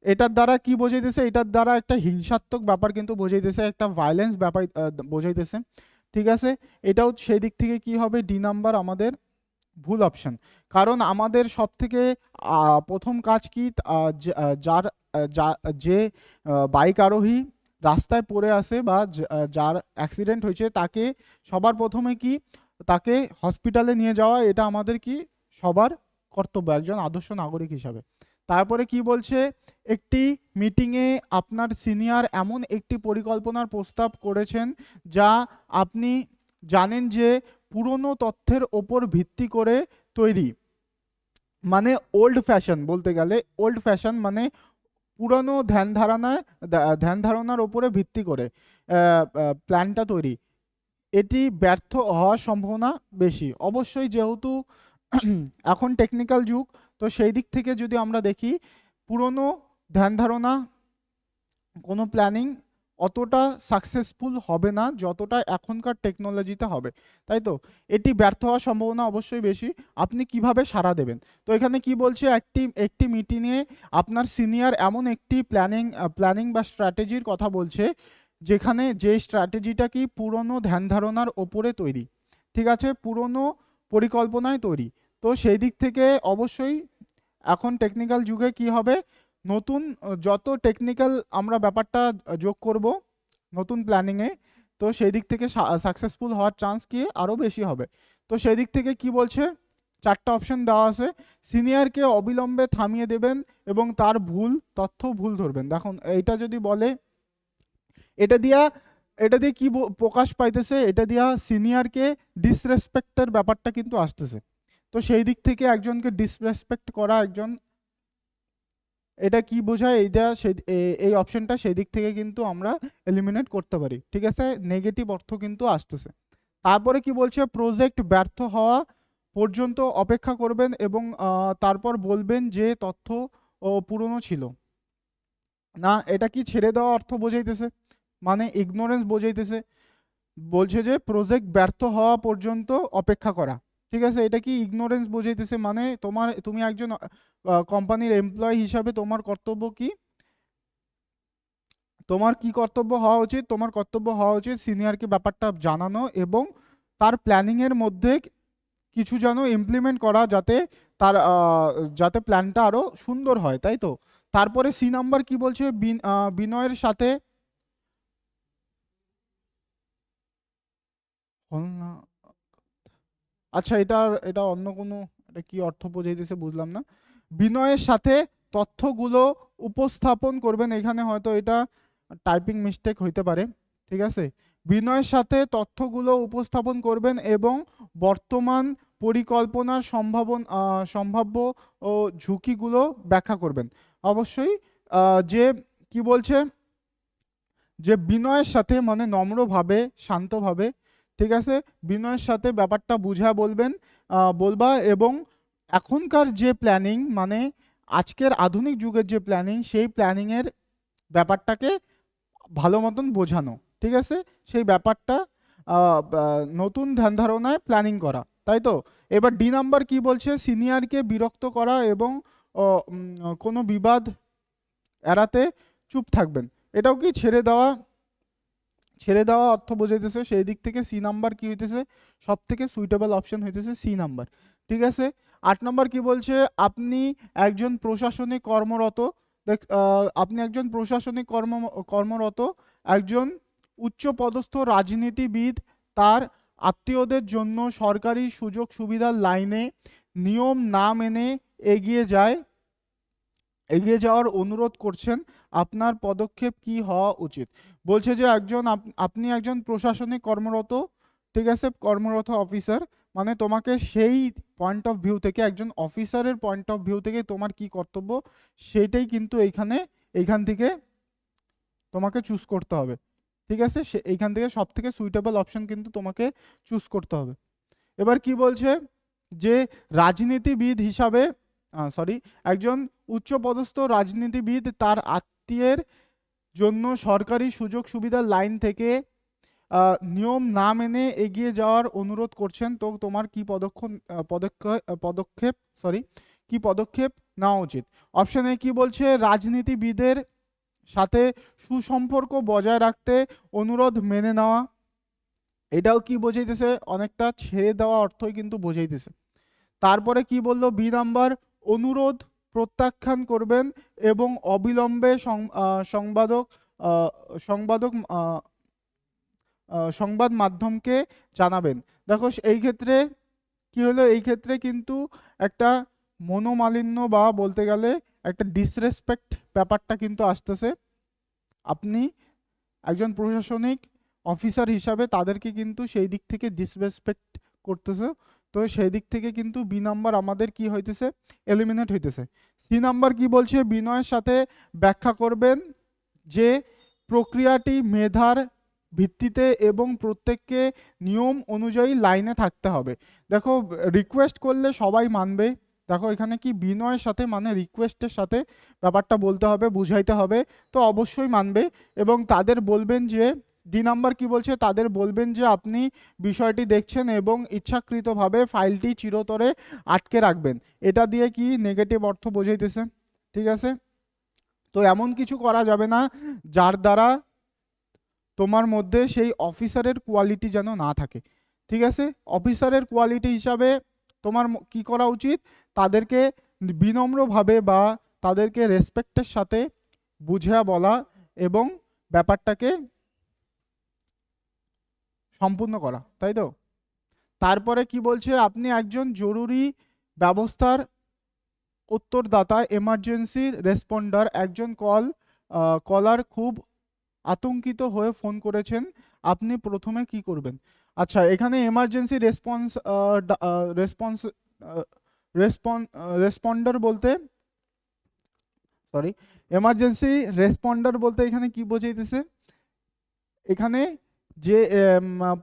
এটার দ্বারা কি বোঝাইতেছে, এটার দ্বারা একটা হিংসাত্মক ব্যাপার কিন্তু বোঝাইতেছে, একটা ভায়োলেন্স ব্যাপার বোঝাইতেছে। ঠিক আছে, এটাও সেই দিক থেকে কি হবে, ডি নাম্বার আমাদের ভুল অপশন। কারণ আমাদের সব থেকে প্রথম কাজ কি, যার যে বাইক আরোহী রাস্তায় পড়ে আছে বা যার অ্যাক্সিডেন্ট হয়েছে, তাকে সবার প্রথমে কি, তাকে হসপিটালে নিয়ে যাওয়া, এটা আমাদের কি সবার কর্তব্য একজন আদর্শ নাগরিক হিসাবে। তারপরে কি বলছে, একটি মিটিংয়ে আপনার সিনিয়র এমন একটি পরিকল্পনার প্রস্তাব করেছেন যা আপনি জানেন যে পুরনো তথ্যের ওপর ভিত্তি করে তৈরি। মানে ওল্ড ফ্যাশন, বলতে গেলে ওল্ড ফ্যাশন মানে পুরানো ধ্যান ধারণার ওপরে ভিত্তি করে প্ল্যানটা তৈরি। এটি ব্যর্থ হওয়ার সম্ভাবনা বেশি অবশ্যই, যেহেতু এখন টেকনিক্যাল যুগ। তো সেই দিক থেকে যদি আমরা দেখি, পুরনো ধ্যান ধারণা, কোনো প্ল্যানিং অতটা সাকসেসফুল হবে না যতটা এখনকার টেকনোলজিতে হবে, তাই তো? এটি ব্যর্থ হওয়ার সম্ভাবনা অবশ্যই বেশি। আপনি কিভাবে সাড়া দেবেন? তো এখানে কি বলছে, একটি মিটিংয়ে আপনার সিনিয়র এমন একটি প্ল্যানিং বা স্ট্র্যাটেজির কথা বলছে যেখানে যে স্ট্র্যাটেজিটা কি পুরনো ধ্যান ধারণার ওপরে তৈরি। ঠিক আছে, পুরনো পরিকল্পনায় তৈরি। তো সেই দিক থেকে অবশ্যই এখন টেকনিক্যাল যুগে কি হবে, নতুন যত টেকনিক্যাল আমরা ব্যাপারটা যোগ করব নতুন প্ল্যানিংয়ে, তো সেই দিক থেকে সাকসেসফুল হওয়ার চান্স কি আরও বেশি হবে। তো সেই দিক থেকে কি বলছে, 4টা অপশন দেওয়া আছে। সিনিয়রকে অবিলম্বে থামিয়ে দেবেন এবং তার ভুল ধরবেন। দেখুন, এইটা যদি বলে, এটা দিয়া এটা দিয়ে কি প্রকাশ পাইতেছে, এটা দিয়া সিনিয়রকে ডিসরেসপেক্টের ব্যাপারটা কিন্তু আসতেছে। তো সেই দিক থেকে একজনকে ডিসরেসপেক্ট করা, এটা কি বোঝায়, এই অপশনটা সেই দিক থেকে কিন্তু আমরা এলিমিনেট করতে পারি। ঠিক আছে, নেগেটিভ অর্থ কিন্তু আসতেছে। তারপরে কি বলছে, প্রজেক্ট ব্যর্থ হওয়া পর্যন্ত অপেক্ষা করবেন এবং তারপর বলবেন যে তথ্য পুরনো ছিল না। এটা কি ছেড়ে দেওয়া অর্থ বোঝাইতেছে, মানে ইগনোরেন্স বোঝাইতেছে। বলছে যে প্রজেক্ট ব্যর্থ হওয়া পর্যন্ত অপেক্ষা করা, ঠিক আছে। এটা কি ইগনোরেন্স বোঝাইতেছে, মানে তুমি একজন কোম্পানির এমপ্লয়ি হিসাবে তোমার কর্তব্য কি, তোমার কি কর্তব্য হওয়া উচিত, তোমার কর্তব্য হওয়া উচিত সিনিয়রকে ব্যাপারটা জানানো এবং তার প্ল্যানিং এর মধ্যে কিছু যেন ইমপ্লিমেন্ট করা, যাতে তার যাতে প্ল্যানটা আরো সুন্দর হয়, তাই তো। তারপরে সি নাম্বার কি বলছে, বিনয়ের সাথে হল না। আচ্ছা, এটা অন্য কোনো, এটা কি অর্থ বোঝাইতেছে বুঝলাম না। বিনয়ের সাথে তথ্যগুলো উপস্থাপন করবেন, এখানে হয়তো এটা টাইপিং মিস্টেক হইতে পারে, ঠিক আছে। বিনয়ের সাথে তথ্যগুলো উপস্থাপন করবেন এবং বর্তমান পরিকল্পনার সম্ভাব্য ও ঝুঁকিগুলো ব্যাখ্যা করবেন। অবশ্যই যে কি বলছে, যে বিনয়ের সাথে মানে নম্রভাবে শান্তভাবে, ঠিক আছে, বিনয়ের সাথে ব্যাপারটা বুঝা বলবেন, বলবা এবং এখনকার যে প্ল্যানিং মানে আজকের আধুনিক যুগের যে প্ল্যানিং, সেই প্ল্যানিংয়ের ব্যাপারটাকে ভালো মতন বোঝানো, ঠিক আছে। সেই ব্যাপারটা নতুন ধ্যান ধারণায় প্ল্যানিং করা, তাই তো। এবার ডি নাম্বার কি বলছে, সিনিয়রকে বিরক্ত করা এবং কোনো বিবাদ এড়াতে চুপ থাকবেন। এটাও কি ছেড়ে দেওয়া অর্থ বোঝাইতেছে। সেই দিক থেকে সি নাম্বার কি হইতেছে, সব থেকে সুইটেবল অপশন হইতেছে সি নাম্বার, ঠিক আছে। 8 নাম্বার কি বলছে, আপনি একজন প্রশাসনিক কর্মরত, আপনি একজন প্রশাসনিক কর্মরত একজন উচ্চপদস্থ রাজনীতিবিদ তার আত্মীয়দের জন্য সরকারি সুযোগ সুবিধার লাইনে নিয়ম না মেনে এগিয়ে যাওয়ার অনুরোধ করছেন, আপনার পদক্ষেপ কি হওয়া উচিত। বলছে যে আপনি একজন প্রশাসনিক কর্মরত, ঠিক আছে, কর্মরত অফিসার, মানে তোমাকে সেই পয়েন্ট অফ ভিউ থেকে, একজন অফিসারের পয়েন্ট অফ ভিউ থেকে তোমার কি কর্তব্য, সেইটাই কিন্তু এইখান থেকে তোমাকে চুজ করতে হবে, ঠিক আছে। এইখান থেকে সব থেকে সুইটেবল অপশন কিন্তু তোমাকে চুজ করতে হবে। এবার কি বলছে, যে রাজনীতিবিদ হিসাবে একজন উচ্চপদস্থ রাজনীতিবিদ তার আত্মীয়ের জন্য সরকারি সুযোগ সুবিধার লাইন থেকে নিয়ম না মেনে এগিয়ে যাওয়ার অনুরোধ করছেন, তো তোমার কি পদক্ষেপ নেওয়া উচিত। অপশন এ কি বলছে, রাজনীতিবিদের সাথে সুসম্পর্ক বজায় রাখতে অনুরোধ মেনে নেওয়া। এটাও কি বোঝাইতেছে, অনেকটা ছেড়ে দেওয়া অর্থই কিন্তু বোঝাইতেছে। তারপরে কি বললো, বি নাম্বার, অনুরোধ প্রত্যাখ্যান করবেন এবং অবিলম্বে সংবাদক আহ, সংবাদক আহ, সংবাদ মাধ্যমকে জানাবেন। দেখো এই ক্ষেত্রে কি হলো, এই ক্ষেত্রে কিন্তু একটা মনোমালিন্য বা বলতে গেলে একটা ডিসরেসপেক্ট ব্যাপারটা কিন্তু আসতেছে। আপনি একজন প্রশাসনিক অফিসার হিসাবে তাদেরকে কিন্তু সেই দিক থেকে ডিসরেসপেক্ট করতেছে, তো সেই দিক থেকে কিন্তু বি নাম্বার আমাদের কি হইতেছে, এলিমিনেট হইতেছে। সি নাম্বার কি বলছে, বিনয়ের সাথে ব্যাখ্যা করবেন যে প্রক্রিয়াটি মেধার ভিত্তিতে এবং প্রত্যেককে নিয়ম অনুযায়ী লাইনে থাকতে হবে। দেখো, রিকোয়েস্ট করলে সবাই মানবে, দেখো এখানে কি বিনয়ের সাথে মানে রিকোয়েস্টের সাথে ব্যাপারটা বলতে হবে, বুঝাইতে হবে, তো অবশ্যই মানবে। এবং তাদের বলবেন যে, ডি নাম্বার কি বলছে, তাদের বলবেন যে আপনি বিষয়টি দেখছেন এবং ইচ্ছাকৃতভাবে ফাইলটি চিরতরে আটকে রাখবেন। এটা দিয়ে কি নেগেটিভ অর্থ বোঝাইতেছে, ঠিক আছে। তো এমন কিছু করা যাবে না যার দ্বারা তোমার মধ্যে সেই অফিসারের কোয়ালিটি যেন না থাকে, ঠিক আছে। অফিসারের কোয়ালিটি হিসাবে তোমার কি করা উচিত, তাদেরকে বিনম্রভাবে বা তাদেরকে রেসপেক্টের সাথে বুঝিয়ে বলা এবং ব্যাপারটাকে সম্পূর্ণ করা, তাই তো। তারপরে কি বলছে, আপনি একজন জরুরি ব্যবস্থার উত্তরদাতা, এমার্জেন্সি রেসপন্ডার, একজন কলার খুব আতঙ্কিত হয়ে ফোন করেছেন, আপনি প্রথমে কি করবেন। আচ্ছা, এখানে এমার্জেন্সি রেসপন্স রেসপন্ডার বলতে এমার্জেন্সি রেসপন্ডার বলতে এখানে কি বোঝাইতেছে, এখানে যে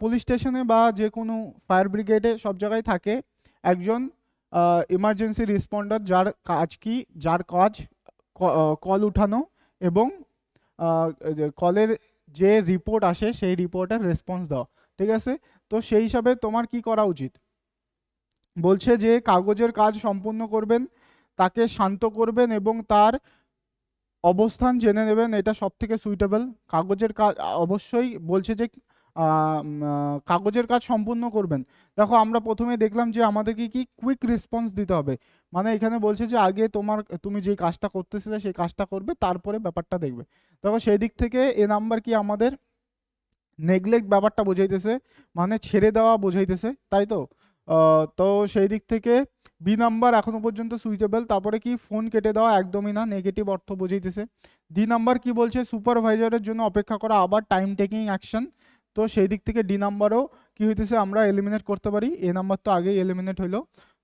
পুলিশ স্টেশনে বা যে কোনো ফায়ার ব্রিগেডে সব জায়গায় থাকে একজন ইমার্জেন্সি রেসপন্ডার, যার কাজ কল উঠানো এবং কলের যে রিপোর্ট আসে সেই রিপোর্টের রেসপন্স দেওয়া। ঠিক আছে, তো সেই হিসাবে তোমার কি করা উচিত? বলছে যে কাগজের কাজ সম্পূর্ণ করবেন, তাকে শান্ত করবেন এবং তার অবস্থান জেনে নেবেন, এটা সব থেকে সুইটেবল। কাগজের কাজ অবশ্যই বলছে যে কাগজের কাজ সম্পূর্ণ করবেন। দেখো আমরা প্রথমে দেখলাম যে আমাদেরকে কি কুইক রেসপন্স দিতে হবে, মানে এখানে বলছে যে আগে তুমি যে কাজটা করতেছিলে সেই কাজটা করবে, তারপরে ব্যাপারটা দেখবে। দেখো সেই দিক থেকে এ নাম্বার কি আমাদের নেগলেক্ট ব্যাপারটা বোঝাইতেছে, মানে ছেড়ে দেওয়া বোঝাইতেছে, তাই তো? তো সেই দিক থেকে বি নাম্বার এখনো পর্যন্ত সুইটেবল। তারপরে কি ফোন কেটে দেওয়া একদমই না, নেগেটিভ অর্থ বোঝাইতেছে। ডি নাম্বার কি বলছে? সুপারভাইজারের জন্য অপেক্ষা করা, আবার টাইম টেকিং অ্যাকশন। তো সেই দিক থেকে ডি নাম্বারও কি হইতেছে, আমরা এলিমিনেট করতে পারি। এ নাম্বার তো আগেই এলিমিনেট হইলো।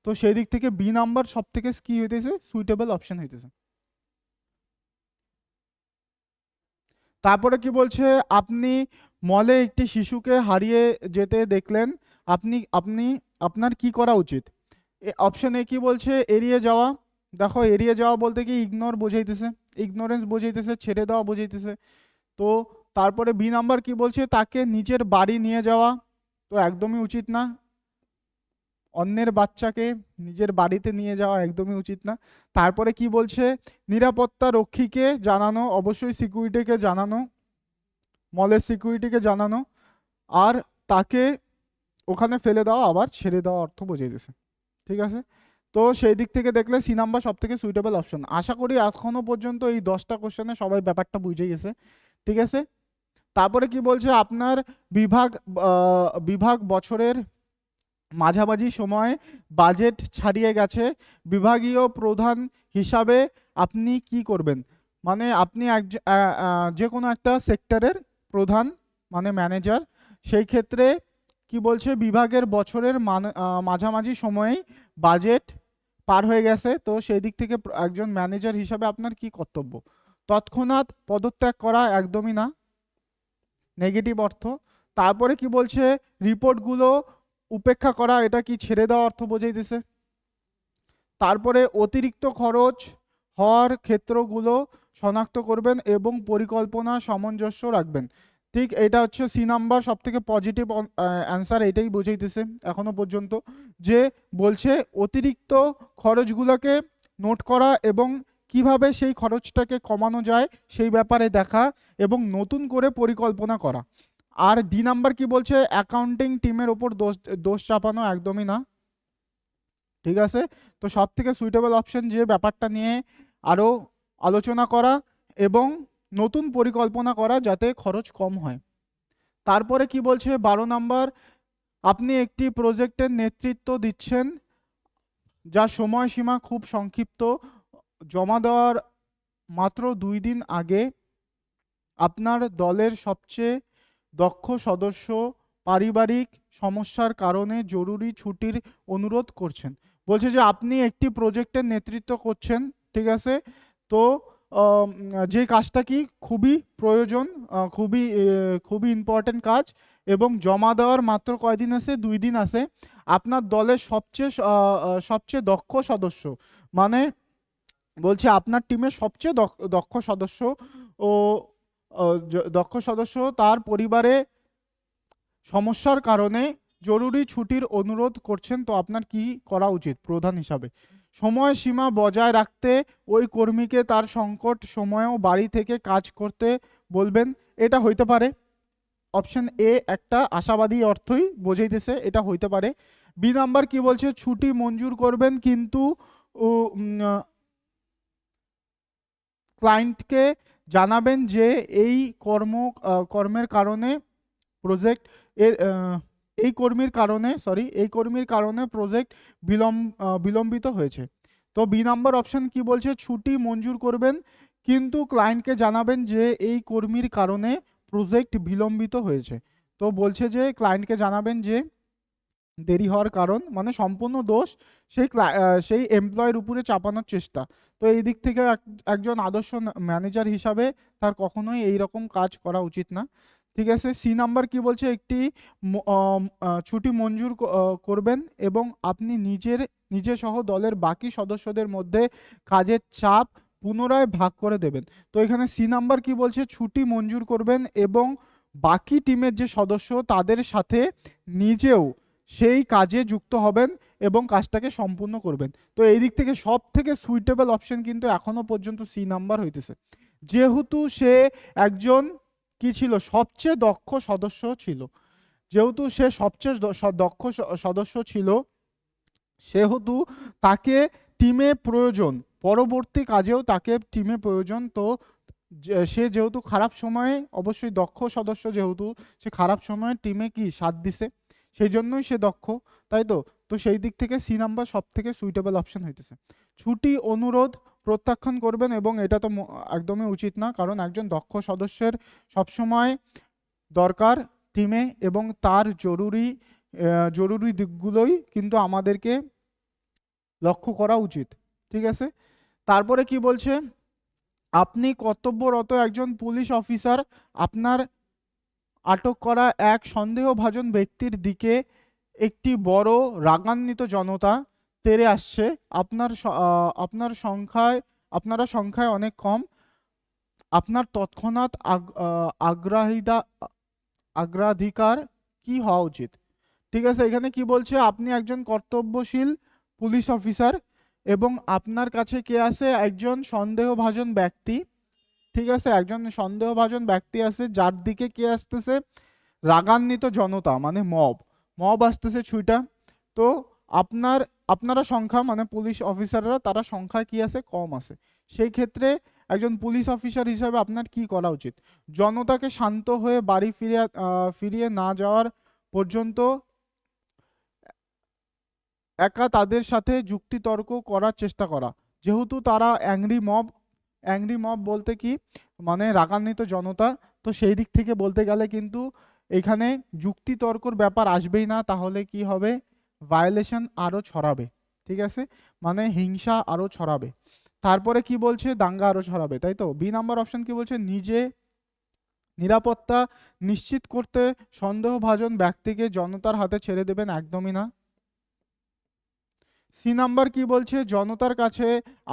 তো সেই দিক থেকে বি নাম্বার সব থেকে কি হইতেছে, সুইটেবল অপশন হইতেছে। তারপরে কি বলছে? আপনি মলে একটি শিশুকে হারিয়ে যেতে দেখলেন, আপনি আপনি আপনার কি করা উচিত? অপশন এ কি বলছে? এড়িয়ে যাওয়া। দেখো এড়িয়ে যাওয়া বলতে কি ইগনোর বোঝাইতেছে, ইগনোরেন্স বোঝাইতেছে, ছেড়ে দেওয়া বোঝাইতেছে। তো তারপরে বি নাম্বার কি বলছে? তাকে নিজের বাড়ি নিয়ে যাওয়া, তো একদমই উচিত না। অন্যের বাচ্চাকে নিজের বাড়িতে নিয়ে যাওয়া একদমই উচিত না। তারপরে কি বলছে? নিরাপত্তা রক্ষীকে জানানো, অবশ্যই সিকিউরিটিকে জানানো, মলের সিকিউরিটিকে জানানো, আর তাকে ওখানে ফেলে দেওয়া আবার ছেড়ে দেওয়া অর্থ বোঝাই দিয়েছে। ঠিক আছে, তো সেই দিক থেকে দেখলে সি নাম্বার সব থেকে সুইটেবল অপশন। আশা করি এখনো পর্যন্ত এই 10টা কোশ্চেনে সবাই ব্যাপারটা বুঝে গেছে। ঠিক আছে, তারপরে কি বলছে? আপনার বিভাগ বছরের মাঝামাঝি সময়ে বাজেট ছাড়িয়ে গেছে, বিভাগীয় প্রধান হিসাবে আপনি কি করবেন? মানে আপনি যে কোনো একটা সেক্টরের প্রধান, মানে ম্যানেজার। সেই ক্ষেত্রে কি বলছে? বিভাগের বছরের মাঝামাঝি সময়েই বাজেট পার হয়ে গেছে, তো সেই দিক থেকে একজন ম্যানেজার হিসাবে আপনার কি কর্তব্য? তৎক্ষণাৎ পদত্যাগ করা একদমই না, নেগেটিভ অর্থ। তারপরে কি বলছে? রিপোর্টগুলো উপেক্ষা করা, এটা কি ছেড়ে দেওয়া অর্থ বোঝাইতেছে। তারপরে অতিরিক্ত খরচ হওয়ার ক্ষেত্রগুলো শনাক্ত করবেন এবং পরিকল্পনা সামঞ্জস্য রাখবেন। ঠিক, এটা হচ্ছে সি নাম্বার সব থেকে পজিটিভ অ্যান্সার, এটাই বোঝাইতেছে এখনো পর্যন্ত, যে বলছে অতিরিক্ত খরচগুলোকে নোট করা এবং কিভাবে সেই খরচটাকে কমানো যায় সেই ব্যাপারে দেখা এবং নতুন করে পরিকল্পনা করা। আর ডি নাম্বার কি বলছে? অ্যাকাউন্টিং টিমের ওপর দোষ চাপানো একদমই না। ঠিক আছে, তো সব থেকে সুইটেবল অপশন যে ব্যাপারটা নিয়ে আরও আলোচনা করা এবং নতুন পরিকল্পনা করা যাতে খরচ কম হয়। তারপরে কি বলছে? 12 নাম্বার, আপনি একটি প্রজেক্টের নেতৃত্ব দিচ্ছেন যার সময়সীমা খুব সংক্ষিপ্ত, জমা দেওয়ার মাত্র 2 দিন আগে আপনার দলের সবচেয়ে দক্ষ সদস্য পারিবারিক সমস্যার কারণে জরুরি ছুটির অনুরোধ করছেন। বলছে যে আপনি একটি প্রজেক্টের নেতৃত্ব করছেন, ঠিক আছে, তো যে কাজটা কি খুবই প্রয়োজন, খুবই ইম্পর্টেন্ট কাজ এবং জমা দেওয়ার মাত্র কয়দিন আছে? 2 দিন আছে। আপনার দলের সবচেয়ে দক্ষ সদস্য, মানে বলছে আপনার টিমের সবচেয়ে দক্ষ সদস্য ও দক্ষ সদস্য তার পরিবারে সমস্যার কারণে জরুরি ছুটির অনুরোধ করছেন, তো আপনার কি করা উচিত প্রধান হিসাবে? সময়সীমা বজায় রাখতে ওই কর্মীকে তার সংকট সময়েও বাড়ি থেকে কাজ করতে বলবেন, এটা হইতে পারে। অপশন এ একটা আশাবাদী অর্থই বোঝাইতেছে, এটা হইতে পারে। বি নাম্বার কি বলছে? ছুটি মঞ্জুর করবেন কিন্তু ক্লায়েন্টকে জানাবেন যে এই কর্মের কারণে প্রজেক্ট এর এই কর্মীর কারণে প্রজেক্ট বিলম্বিত হয়েছে। তো বি নাম্বার অপশন কি বলছে? ছুটি মঞ্জুর করবেন কিন্তু ক্লায়েন্টকে জানাবেন যে এই কর্মীর কারণে প্রজেক্ট বিলম্বিত হয়েছে। তো বলছে যে ক্লায়েন্টকে জানাবেন যে দেরি হওয়ার কারণ, মানে সম্পূর্ণ দোষ সেই এমপ্লয়ের উপরে চাপানোর চেষ্টা। তো এই দিক থেকে একজন আদর্শ ম্যানেজার হিসাবে তার কখনোই এই রকম কাজ করা উচিত না। ঠিক আছে। সি নাম্বার কি বলছে, একটি ছুটি মঞ্জুর করবেন এবং আপনি নিজে সহ দলের বাকি সদস্যদের মধ্যে কাজের চাপ পুনরায় ভাগ করে দেবেন। তো এখানে সি নাম্বার কি বলছে, ছুটি মঞ্জুর করবেন এবং বাকি টিমের যে সদস্য তাদের সাথে নিজেও সেই কাজে যুক্ত হবেন এবং কাজটাকে সম্পূর্ণ করবেন। তো এই দিক থেকে সব থেকে সুইটেবল অপশন কিন্তু এখনো পর্যন্ত সি নাম্বার হইতেছে, যেহেতু সে একজন কি ছিল, সবচেয়ে দক্ষ সদস্য ছিল। যেহেতু সে সবচেয়ে দক্ষ সদস্য ছিল, সেহেতু তাকে টিমে প্রয়োজন, পরবর্তী কাজেও তাকে টিমে প্রয়োজন। তো সে যেহেতু খারাপ সময়ে, অবশ্যই দক্ষ সদস্য যেহেতু, সে খারাপ সময়ে টিমে কি সাথ দিছে, সেই জন্যই সে দক্ষ, তাই তো। তো সেই দিক থেকে সি নাম্বার সব থেকে সুইটেবল অপশন হইতেছে। ছুটি অনুরোধ প্রত্যাখ্যান করবেন, এবং এটা তো একদমই উচিত না, কারণ একজন দক্ষ সদস্যের সবসময় দরকার টিমে, এবং তার জরুরি দিকগুলোই কিন্তু আমাদেরকে লক্ষ্য করা উচিত। ঠিক আছে। তারপরে কি বলছে, আপনি কর্তব্যরত একজন পুলিশ অফিসার, আপনার আটক করা এক সন্দেহভাজন ব্যক্তির দিকে একটি বড় রাগান্বিত জনতা তেড়ে আসছে। আপনারা সংখ্যায় অনেক কম। আপনার তৎক্ষণাৎ অগ্রাধিকার কি হওয়া উচিত? ঠিক আছে। এখানে কি বলছে, আপনি একজন কর্তব্যশীল পুলিশ অফিসার এবং আপনার কাছে কে আছে, একজন সন্দেহভাজন ব্যক্তি। ঠিক আছে, একজন সন্দেহভাজন ব্যক্তি আছে, যার দিকে কে আসতেছে, রাগান্বিত জনতা মানে মব আসতেছে ছুইটা। তো আপনারা সংখ্যা মানে পুলিশ অফিসাররা, তারা সংখ্যায় কি আছে, কম আছে। সেই ক্ষেত্রে একজন পুলিশ অফিসার হিসাবে আপনার কি করা উচিত? জনতাকে শান্ত হয়ে বাড়ি ফিরিয়ে না যাওয়ার পর্যন্ত একা তাদের সাথে যুক্তিতর্ক করার চেষ্টা করা। যেহেতু তারা অ্যাংরি মব বলতে কি মানে রাগান্বিত জনতা, তো সেই দিক থেকে বলতে গেলে কিন্তু এখানে যুক্তিতর্কর ব্যাপার আসবেই না, তাহলে কি হবে, ভায়োলেশন আরো ছড়াবে। ঠিক আছে, মানে হিংসা আরো ছড়াবে। তারপরে কি বলছে, দাঙ্গা আরো ছড়াবে, তাই তো। বি নাম্বার অপশন কি বলছে, নিরাপত্তা নিশ্চিত করতে সন্দেহভাজন ব্যক্তিকে জনতার হাতে ছেড়ে দেবেন, একদমই না। সি নাম্বার কি বলছে, জনতার কাছে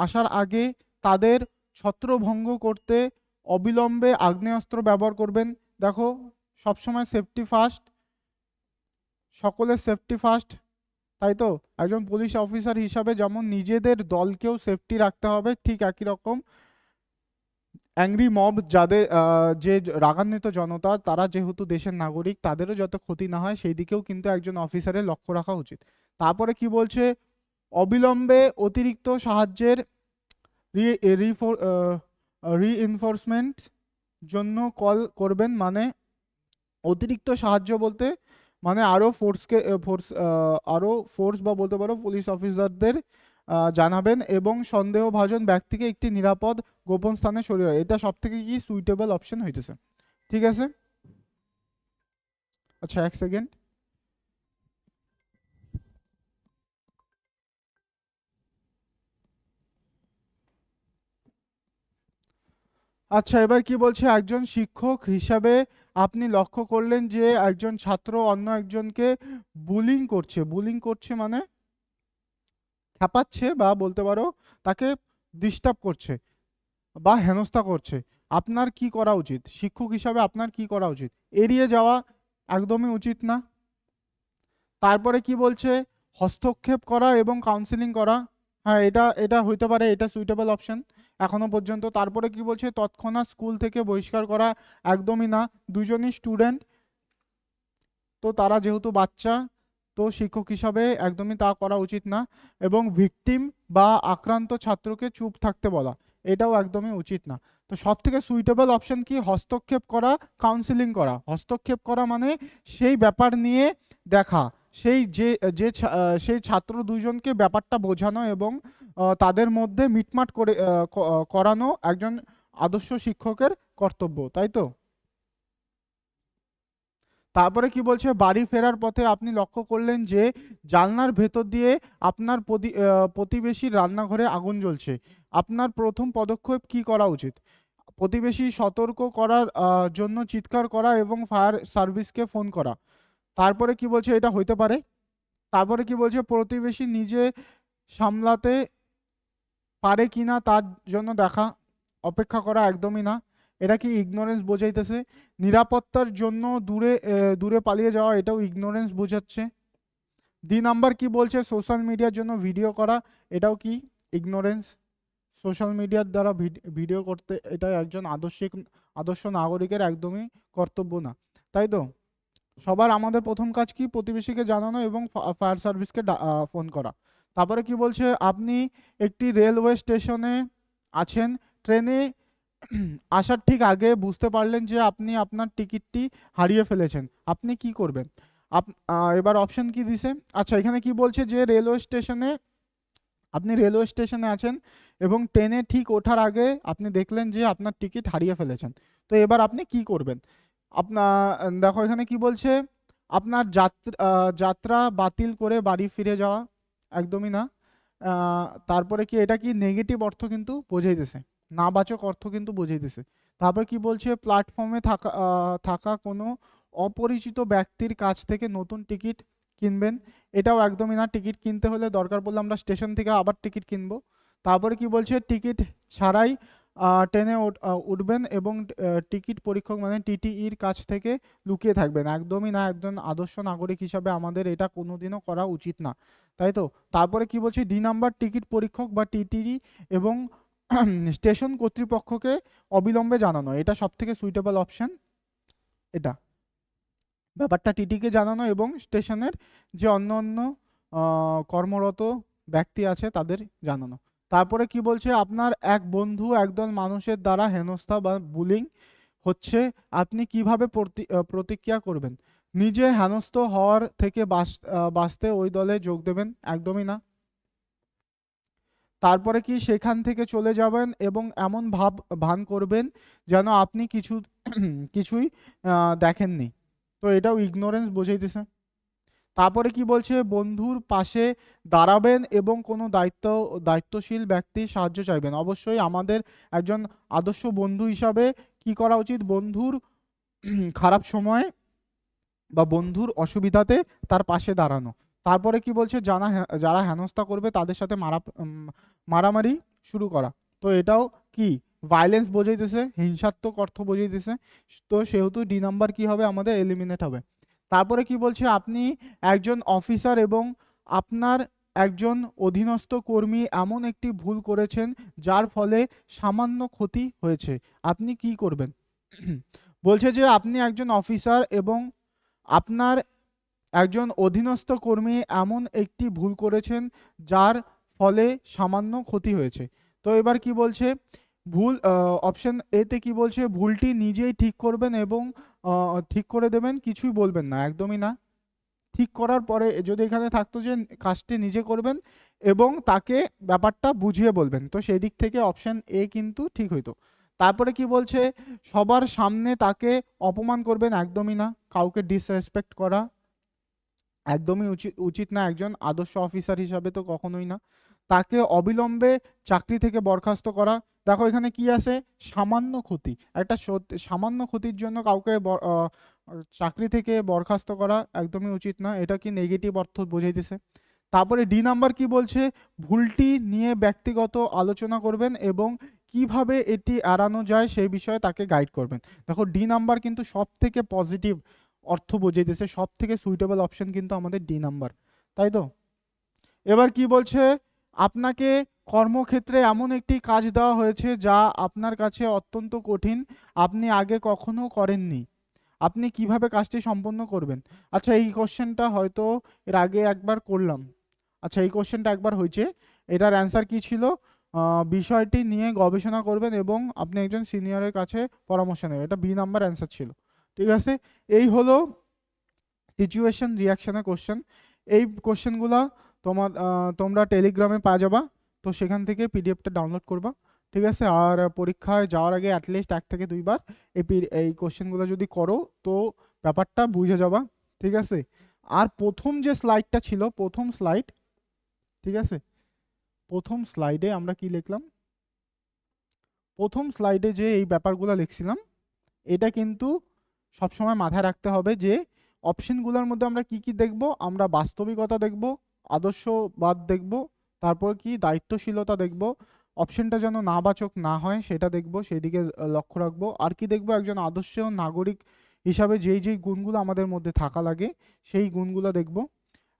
আসার আগে তাদের ছত্রভঙ্গ করতে অবিলম্বে আগ্নেয়াস্ত্র ব্যবহার করবেন। দেখো, সবসময় সেফটি ফার্স্ট, সকলের সেফটি ফার্স্ট, তাই তো। একজন পুলিশ অফিসার হিসাবে যেমন নিজেদের দলকেও সেফটি রাখতে হবে, ঠিক একই রকম অ্যাংরি মব, যে রাগান্বিত জনতা, তারা যেহেতু দেশের নাগরিক, তাদেরও যাতে ক্ষতি না হয় সেই দিকেও কিন্তু একজন অফিসারের লক্ষ্য রাখা উচিত। তারপরে কি বলছে, অবিলম্বে অতিরিক্ত সাহায্যের রিইনফোর্সমেন্ট জন্য কল করবেন। মানে অতিরিক্ত সাহায্য বলতে মানে আরো ফোর্স বা বলতে পারো পুলিশ অফিসারদের জানাবেন, এবং সন্দেহভাজন ব্যক্তিকে একটি নিরাপদ গোপন স্থানে সরিয়ে রাখা। এটা সব থেকে কি সুইটেবল অপশন হইতেছে। ঠিক আছে। আচ্ছা, এক সেকেন্ড। আচ্ছা, এবার কি বলছে, একজন শিক্ষক হিসাবে আপনি লক্ষ্য করলেন যে একজন ছাত্র অন্য একজনকে বুলিং করছে মানে খেপাচ্ছে, বা বলতে পারো তাকে ডিস্টার্ব করছে বা হেনস্থা করছে। আপনার কি করা উচিত? শিক্ষক হিসাবে আপনার কি করা উচিত? এড়িয়ে যাওয়া একদমই উচিত না। তারপরে কি বলছে, হস্তক্ষেপ করা এবং কাউন্সিলিং করা। হ্যাঁ, এটা এটা হইতে পারে, এটা সুইটেবল অপশন এখনো পর্যন্ত। তারপরে কি বলছে, তৎক্ষণাৎ স্কুল থেকে বহিষ্কার করা, একদমই না। দুজনই স্টুডেন্ট, তো তারা যেহেতু বাচ্চা, তো শিক্ষক হিসাবে একদমই তা করা উচিত না। এবং ভিকটিম বা আক্রান্ত ছাত্রকে চুপ থাকতে বলা, এটাও একদমই উচিত না। তো সব থেকে সুইটেবল অপশন কি, হস্তক্ষেপ করা, কাউন্সিলিং করা। হস্তক্ষেপ করা মানে সেই ব্যাপার নিয়ে দেখা, সেই যে যে সেই ছাত্র দুইজনকে ব্যাপারটা বোঝানো এবং তাদের মধ্যে মিটমাট করে করানো একজন আদর্শ শিক্ষকের কর্তব্য, তাই তো। তারপরে কি বলছে, বাড়ি ফেরার পথে আপনি লক্ষ্য করলেন যে জানলার ভেতর দিয়ে আপনার প্রতিবেশীর রান্নাঘরে আগুন জ্বলছে। আপনার প্রথম পদক্ষেপ কি করা উচিত? প্রতিবেশী সতর্ক করার জন্য চিৎকার করা এবং ফায়ার সার্ভিসকে ফোন করা। তারপরে কি বলছে, এটা হইতে পারে। তারপরে কি বলছে, প্রতিবেশী নিজে সামলাতে পারে কিনা তার জন্য দেখা, অপেক্ষা করা, একদমই না। এটা কি ইগনোরেন্স বোঝাইতেছে। নিরাপত্তার জন্য দূরে পালিয়ে যাওয়া, এটাও ইগনোরেন্স বোঝাচ্ছে। 2 নাম্বার কি বলছে, সোশ্যাল মিডিয়ার জন্য ভিডিও করা, এটাও কি ইগনোরেন্স। সোশ্যাল মিডিয়ার দ্বারা ভিডিও করতে, এটা একজন আদর্শ নাগরিকের একদমই কর্তব্য না, তাই তো। সবার আমাদের প্রথম কাজ কি, প্রতিবেশীকে জানানো এবং ফায়ার সার্ভিসকে ফোন করা। তারপরে কি বলছে, আপনি একটি রেলওয়ে স্টেশনে আছেন, ট্রেনে আসার ঠিক আগে বুঝতে পারলেন যে আপনি আপনার টিকিটটি হারিয়ে ফেলেছেন, আপনি কি করবেন। এবার অপশন কি দিছে, আচ্ছা এখানে কি বলছে যে আপনি রেলওয়ে স্টেশনে আছেন এবং ট্রেনে ঠিক ওঠার আগে আপনি দেখলেন যে আপনার টিকিট হারিয়ে ফেলেছেন। তো এবার আপনি কি করবেন। আপনার দেখো এখানে কি বলছে, আপনার যাত্রা বাতিল করে বাড়ি ফিরে যাওয়া, একদমই না। তারপরে কি, এটা কি নেগেটিভ অর্থ কিন্তু বোঝাইতেছে, নাবাচক অর্থ কিন্তু বোঝাইতেছে। তারপরে কি বলছে, প্ল্যাটফর্মে থাকা কোনো অপরিচিত ব্যক্তির কাছ থেকে নতুন টিকিট কিনবেন, এটাও একদমই না। টিকিট কিনতে হলে দরকার পড়লে আমরা স্টেশন থেকে আবার টিকিট কিনবো। তারপরে কি বলছে, টিকিট ছাড়াই ট্রেনে উঠবেন এবং টিকিট পরীক্ষক মানে টিটিইর কাছ থেকে লুকিয়ে থাকবেন, একদমই না। একজন আদর্শ নাগরিক হিসাবে আমাদের এটা কোনোদিনও করা উচিত না, তাই তো। তারপরে কি বলছে, 2 নাম্বার, টিকিট পরীক্ষক বা টিটিই এবং স্টেশন কর্তৃপক্ষকে অবিলম্বে জানানো, এটা সব থেকে সুইটেবল অপশন। এটা ব্যাপারটা টিটিকে জানানো এবং স্টেশনের যে অন্য কর্মরত ব্যক্তি আছে তাদের জানানো। তারপরে কি বলছে, আপনার এক বন্ধু একদল মানুষের দ্বারা হেনস্থা বা বুলিং হচ্ছে, আপনি কিভাবে প্রতিক্রিয়া করবেন। নিজে হেনস্থ হওয়ার থেকে বাঁচতে ওই দলে যোগ দেবেন, একদমই না। তারপরে কি, সেখান থেকে চলে যাবেন এবং এমন ভান করবেন যেন আপনি কিছুই দেখেননি, তো এটাও ইগনোরেন্স বোঝাইতেছে। তারপরে কি বলছে, বন্ধুর পাশে দাঁড়াবেন এবং কোনো দায়িত্বশীল ব্যক্তির সাহায্য চাইবেন। অবশ্যই আমাদের একজন আদর্শ বন্ধু হিসাবে কি করা উচিত, বন্ধুর খারাপ সময় বা বন্ধুর অসুবিধাতে তার পাশে দাঁড়ানো। তারপরে কি বলছে, যারা হেনস্থা করবে তাদের সাথে মারামারি শুরু করা, তো এটাও কি ভায়োলেন্স বোঝাইতেছে, হিংসাত্মক অর্থ বোঝাইতেছে। তো সেহেতু 2 নাম্বার কি হবে, আমাদের এলিমিনেট হবে। তারপরে কি বলছে, আপনি একজন অফিসার এবং আপনার একজন অধীনস্থ কর্মী এমন একটি ভুল করেছেন যার ফলে সামান্য ক্ষতি হয়েছে, আপনি কি করবেন। বলছে যে আপনি একজন অফিসার এবং আপনার একজন অধীনস্থ কর্মী এমন একটি ভুল করেছেন যার ফলে সামান্য ক্ষতি হয়েছে। তো এবার কি বলছে, অপশন এতে কি বলছে, ভুলটি নিজেই ঠিক করবেন এবং ঠিক করে দেবেন, কিছুই বলবেন না, একদমই না। ঠিক করার পরে যদি এখানে থাকতো যে কাজটি নিজে করবেন এবং তাকে ব্যাপারটা বুঝিয়ে বলবেন, তো সেই দিক থেকে অপশন এ কিন্তু ঠিক হইতো। তারপরে কি বলছে, সবার সামনে তাকে অপমান করবেন, একদমই না। কাউকে ডিসরেসপেক্ট করা একদমই উচিত না, একজন আদর্শ অফিসার হিসাবে তো কখনোই না। তাকে অবিলম্বে চাকরি থেকে বরখাস্ত করা। দেখো এখানে কি আছে, সামান্য ক্ষতি, একটা সামান্য ক্ষতির জন্য কাউকে চাকরি থেকে বরখাস্ত করা একদমই উচিত না, এটা কি নেগেটিভ অর্থ বোঝাইতেছে। তারপরে 2 নাম্বার কি বলছে, ভুলটি নিয়ে ব্যক্তিগত আলোচনা করবেন এবং কিভাবে এটি এড়ানো যায় সেই বিষয়ে তাকে গাইড করবেন। দেখো 2 নাম্বার কিন্তু সব থেকে পজিটিভ অর্থ বোঝাইতেছে, সব থেকে সুইটেবল অপশন কিন্তু আমাদের 2 নাম্বার, তাই তো। এবার কি বলছে, আপনাকে কর্মক্ষেত্রে এমন একটি কাজ দেওয়া হয়েছে যা আপনার কাছে অত্যন্ত কঠিন, আপনি আগে কখনো করেননি, আপনি কিভাবে কাজটি সম্পন্ন করবেন। আচ্ছা এই কোশ্চেনটা হয়তো এর আগে একবার করলাম। আচ্ছা এই কোশ্চেনটা একবার হয়েছে, এটার অ্যান্সার কি ছিল, বিষয়টি নিয়ে গবেষণা করবেন এবং আপনি একজন সিনিয়রের কাছে পরামর্শ নেবেন, এটা 2 নাম্বার অ্যান্সার ছিল। ঠিক আছে, এই হলো সিচুয়েশন রিয়াকশনের কোশ্চেন। এই কোশ্চেনগুলো তোমরা টেলিগ্রামে পাওয়া যাবা, তো সেখান থেকে পিডিএফটা ডাউনলোড করবা। ঠিক আছে, আর পরীক্ষায় যাওয়ার আগে অ্যাটলিস্ট 1 থেকে 2 বার এই কোশ্চেনগুলো যদি করো তো ব্যাপারটা বুঝে যাবা। ঠিক আছে, আর প্রথম যে স্লাইডটা ছিল, প্রথম স্লাইড, ঠিক আছে, প্রথম স্লাইডে আমরা কি লিখলাম, প্রথম স্লাইডে যে এই ব্যাপারগুলো লিখছিলাম এটা কিন্তু সবসময় মাথায় রাখতে হবে যে অপশনগুলোর মধ্যে আমরা কি কি দেখব, আমরা বাস্তবিকতা দেখব, আদর্শবাদ দেখব, তারপর কি দায়িত্বশীলতা দেখব, অপশনটা যেন নাবাচক না হয় সেটা দেখব, সেই দিকে লক্ষ্য রাখবো। আর কি দেখব, একজন আদর্শ নাগরিক হিসাবে যেই যেই গুণগুলো আমাদের মধ্যে থাকা লাগে সেই গুণগুলো দেখব।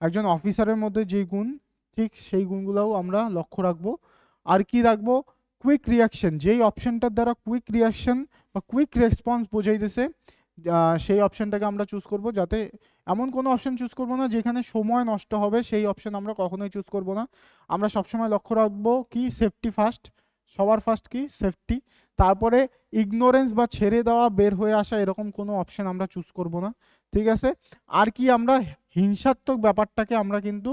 একজন অফিসারের মধ্যে যেই গুণ ঠিক সেই গুণগুলোও আমরা লক্ষ্য রাখবো। আর কি রাখবো, কুইক রিয়াকশন, যেই অপশনটার দ্বারা কুইক রিয়াকশন বা কুইক রেসপন্স বোঝাইতেছে সেই অপশনটাকে আমরা চুজ করব। যাতে এমন কোনো অপশন চুজ করব না যেখানে সময় নষ্ট হবে, সেই অপশন আমরা কখনোই চুজ করব না। আমরা সবসময় লক্ষ্য রাখবো কি সেফটি ফার্স্ট, সবার ফার্স্ট কি সেফটি, তারপরে ইগনোরেন্স বা ছেড়ে দেওয়া বের হয়ে আসা এরকম কোনো অপশন আমরা চুজ করব না, ঠিক আছে। আর কি আমরা হিংসাত্মক ব্যাপারটাকে আমরা কিন্তু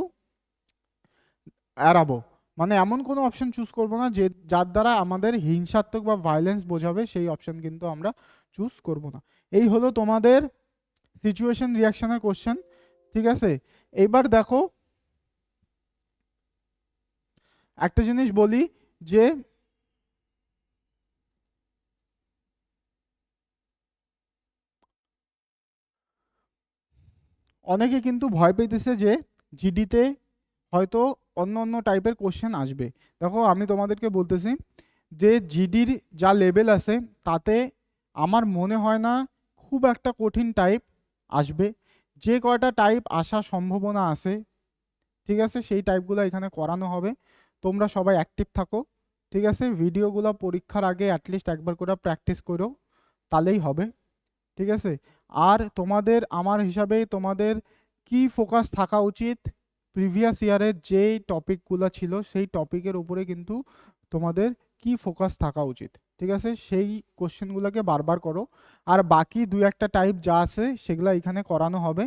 এড়াবো, মানে এমন কোনো অপশন চুজ করব না যে যার দ্বারা আমাদের হিংসাত্মক বা ভায়োলেন্স বোঝাবে, সেই অপশন কিন্তু আমরা চুজ করব না। এই হলো তোমাদের সিচুয়েশন রিয়াকশনের কোশ্চেন, ঠিক আছে। এবার দেখো একটা জিনিস বলি যে অনেকে কিন্তু ভয় পেতেছে যে জিডিতে হয়তো অন্য অন্য টাইপের কোশ্চেন আসবে। দেখো আমি তোমাদেরকে বলতেছি যে জিডির যা লেভেল আছে তাতে আমার মনে হয় না খুব একটা কঠিন টাইপ আসবে। যে কয়টা টাইপ আসার সম্ভাবনা আছে, ঠিক আছে, সেই টাইপগুলো এখানে করানো হবে। তোমরা সবাই অ্যাক্টিভ থাকো, ঠিক আছে। ভিডিওগুলো পরীক্ষার আগে অ্যাটলিস্ট একবার করে প্র্যাকটিস করো, তাহলেই হবে, ঠিক আছে। আর তোমাদের আমার হিসাবে তোমাদের কি ফোকাস থাকা উচিত, প্রিভিয়াস ইয়ারের যে টপিকগুলো ছিল সেই টপিকের উপরে কিন্তু তোমাদের কি ফোকাস থাকা উচিত, ঠিক আছে। সেই কোশ্চেনগুলোকে বারবার করো। আর বাকি দুই একটা টাইপ যা আছে সেগুলো এখানে করানো হবে।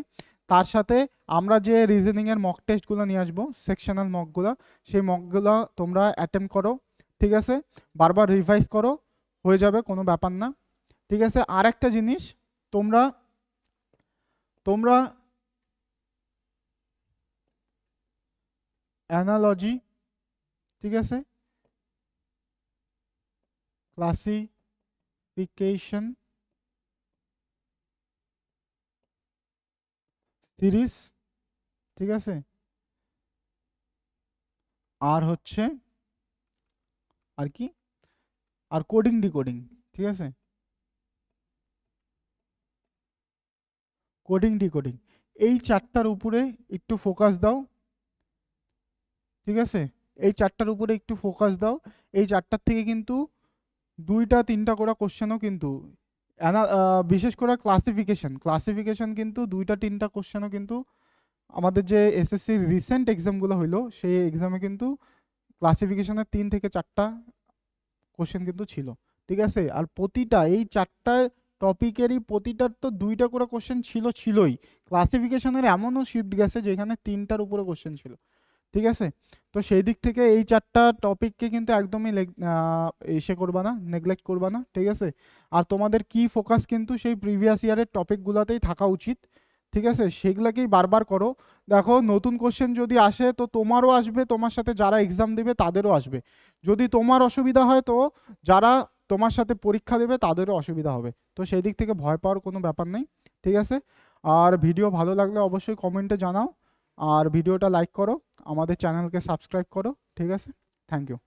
তার সাথে আমরা যে রিজনিংয়ের মক টেস্টগুলো নিয়ে আসবো, সেকশনাল মকগুলো, সেই মকগুলো তোমরা অ্যাটেম্প করো, ঠিক আছে। বারবার রিভাইজ করো, হয়ে যাবে, কোনো ব্যাপার না, ঠিক আছে। আর একটা জিনিস, তোমরা তোমরা অ্যানালজি, ঠিক আছে, ক্লাসিফিকেশন সিরিজ, ঠিক আছে, আর হচ্ছে আর কি, আর কোডিং ডিকোডিং, ঠিক আছে, কোডিং ডিকোডিং, এই চারটার উপরে একটু ফোকাস দাও, ঠিক আছে। এই চারটার উপরে একটু ফোকাস দাও। এই চারটার থেকে কিন্তু দুইটা তিনটা করে কোশ্চেনও কিন্তু বিশেষ করে ক্লাসিফিকেশন কিন্তু দুইটা তিনটা কোশ্চেনও কিন্তু আমাদের যে এসএসসির রিসেন্ট এক্সামগুলো হইলো সেই এক্সামে কিন্তু ক্লাসিফিকেশনের 3 থেকে 4টা কোশ্চেন কিন্তু ছিল, ঠিক আছে। আর প্রতিটা এই চারটা টপিকেরই প্রতিটার তো দুইটা করে কোশ্চেন ছিলই। ক্লাসিফিকেশনের এমনও শিফট গেছে যেখানে 3টার উপরে কোশ্চেন ছিল, ঠিক আছে। তো সেই দিক থেকে এই চারটা টপিককে কিন্তু একদমই এসে করবা না, নেগলেক্ট করবা না, ঠিক আছে। আর তোমাদের কি ফোকাস কিন্তু সেই প্রিভিয়াস ইয়ারের টপিকগুলোতেই থাকা উচিত, ঠিক আছে, সেগুলাকেই বারবার করো। দেখো নতুন কোশ্চেন যদি আসে তো তোমারও আসবে, তোমার সাথে যারা এক্সাম দেবে তাদেরও আসবে। যদি তোমার অসুবিধা হয় তো যারা তোমার সাথে পরীক্ষা দেবে তাদেরও অসুবিধা হবে। তো সেই দিক থেকে ভয় পাওয়ার কোনো ব্যাপার নেই, ঠিক আছে। আর ভিডিও ভালো লাগলে অবশ্যই কমেন্টে জানাও, আর ভিডিওটা লাইক করো, আমাদের চ্যানেলকে সাবস্ক্রাইব করো, ঠিক আছে। Thank you.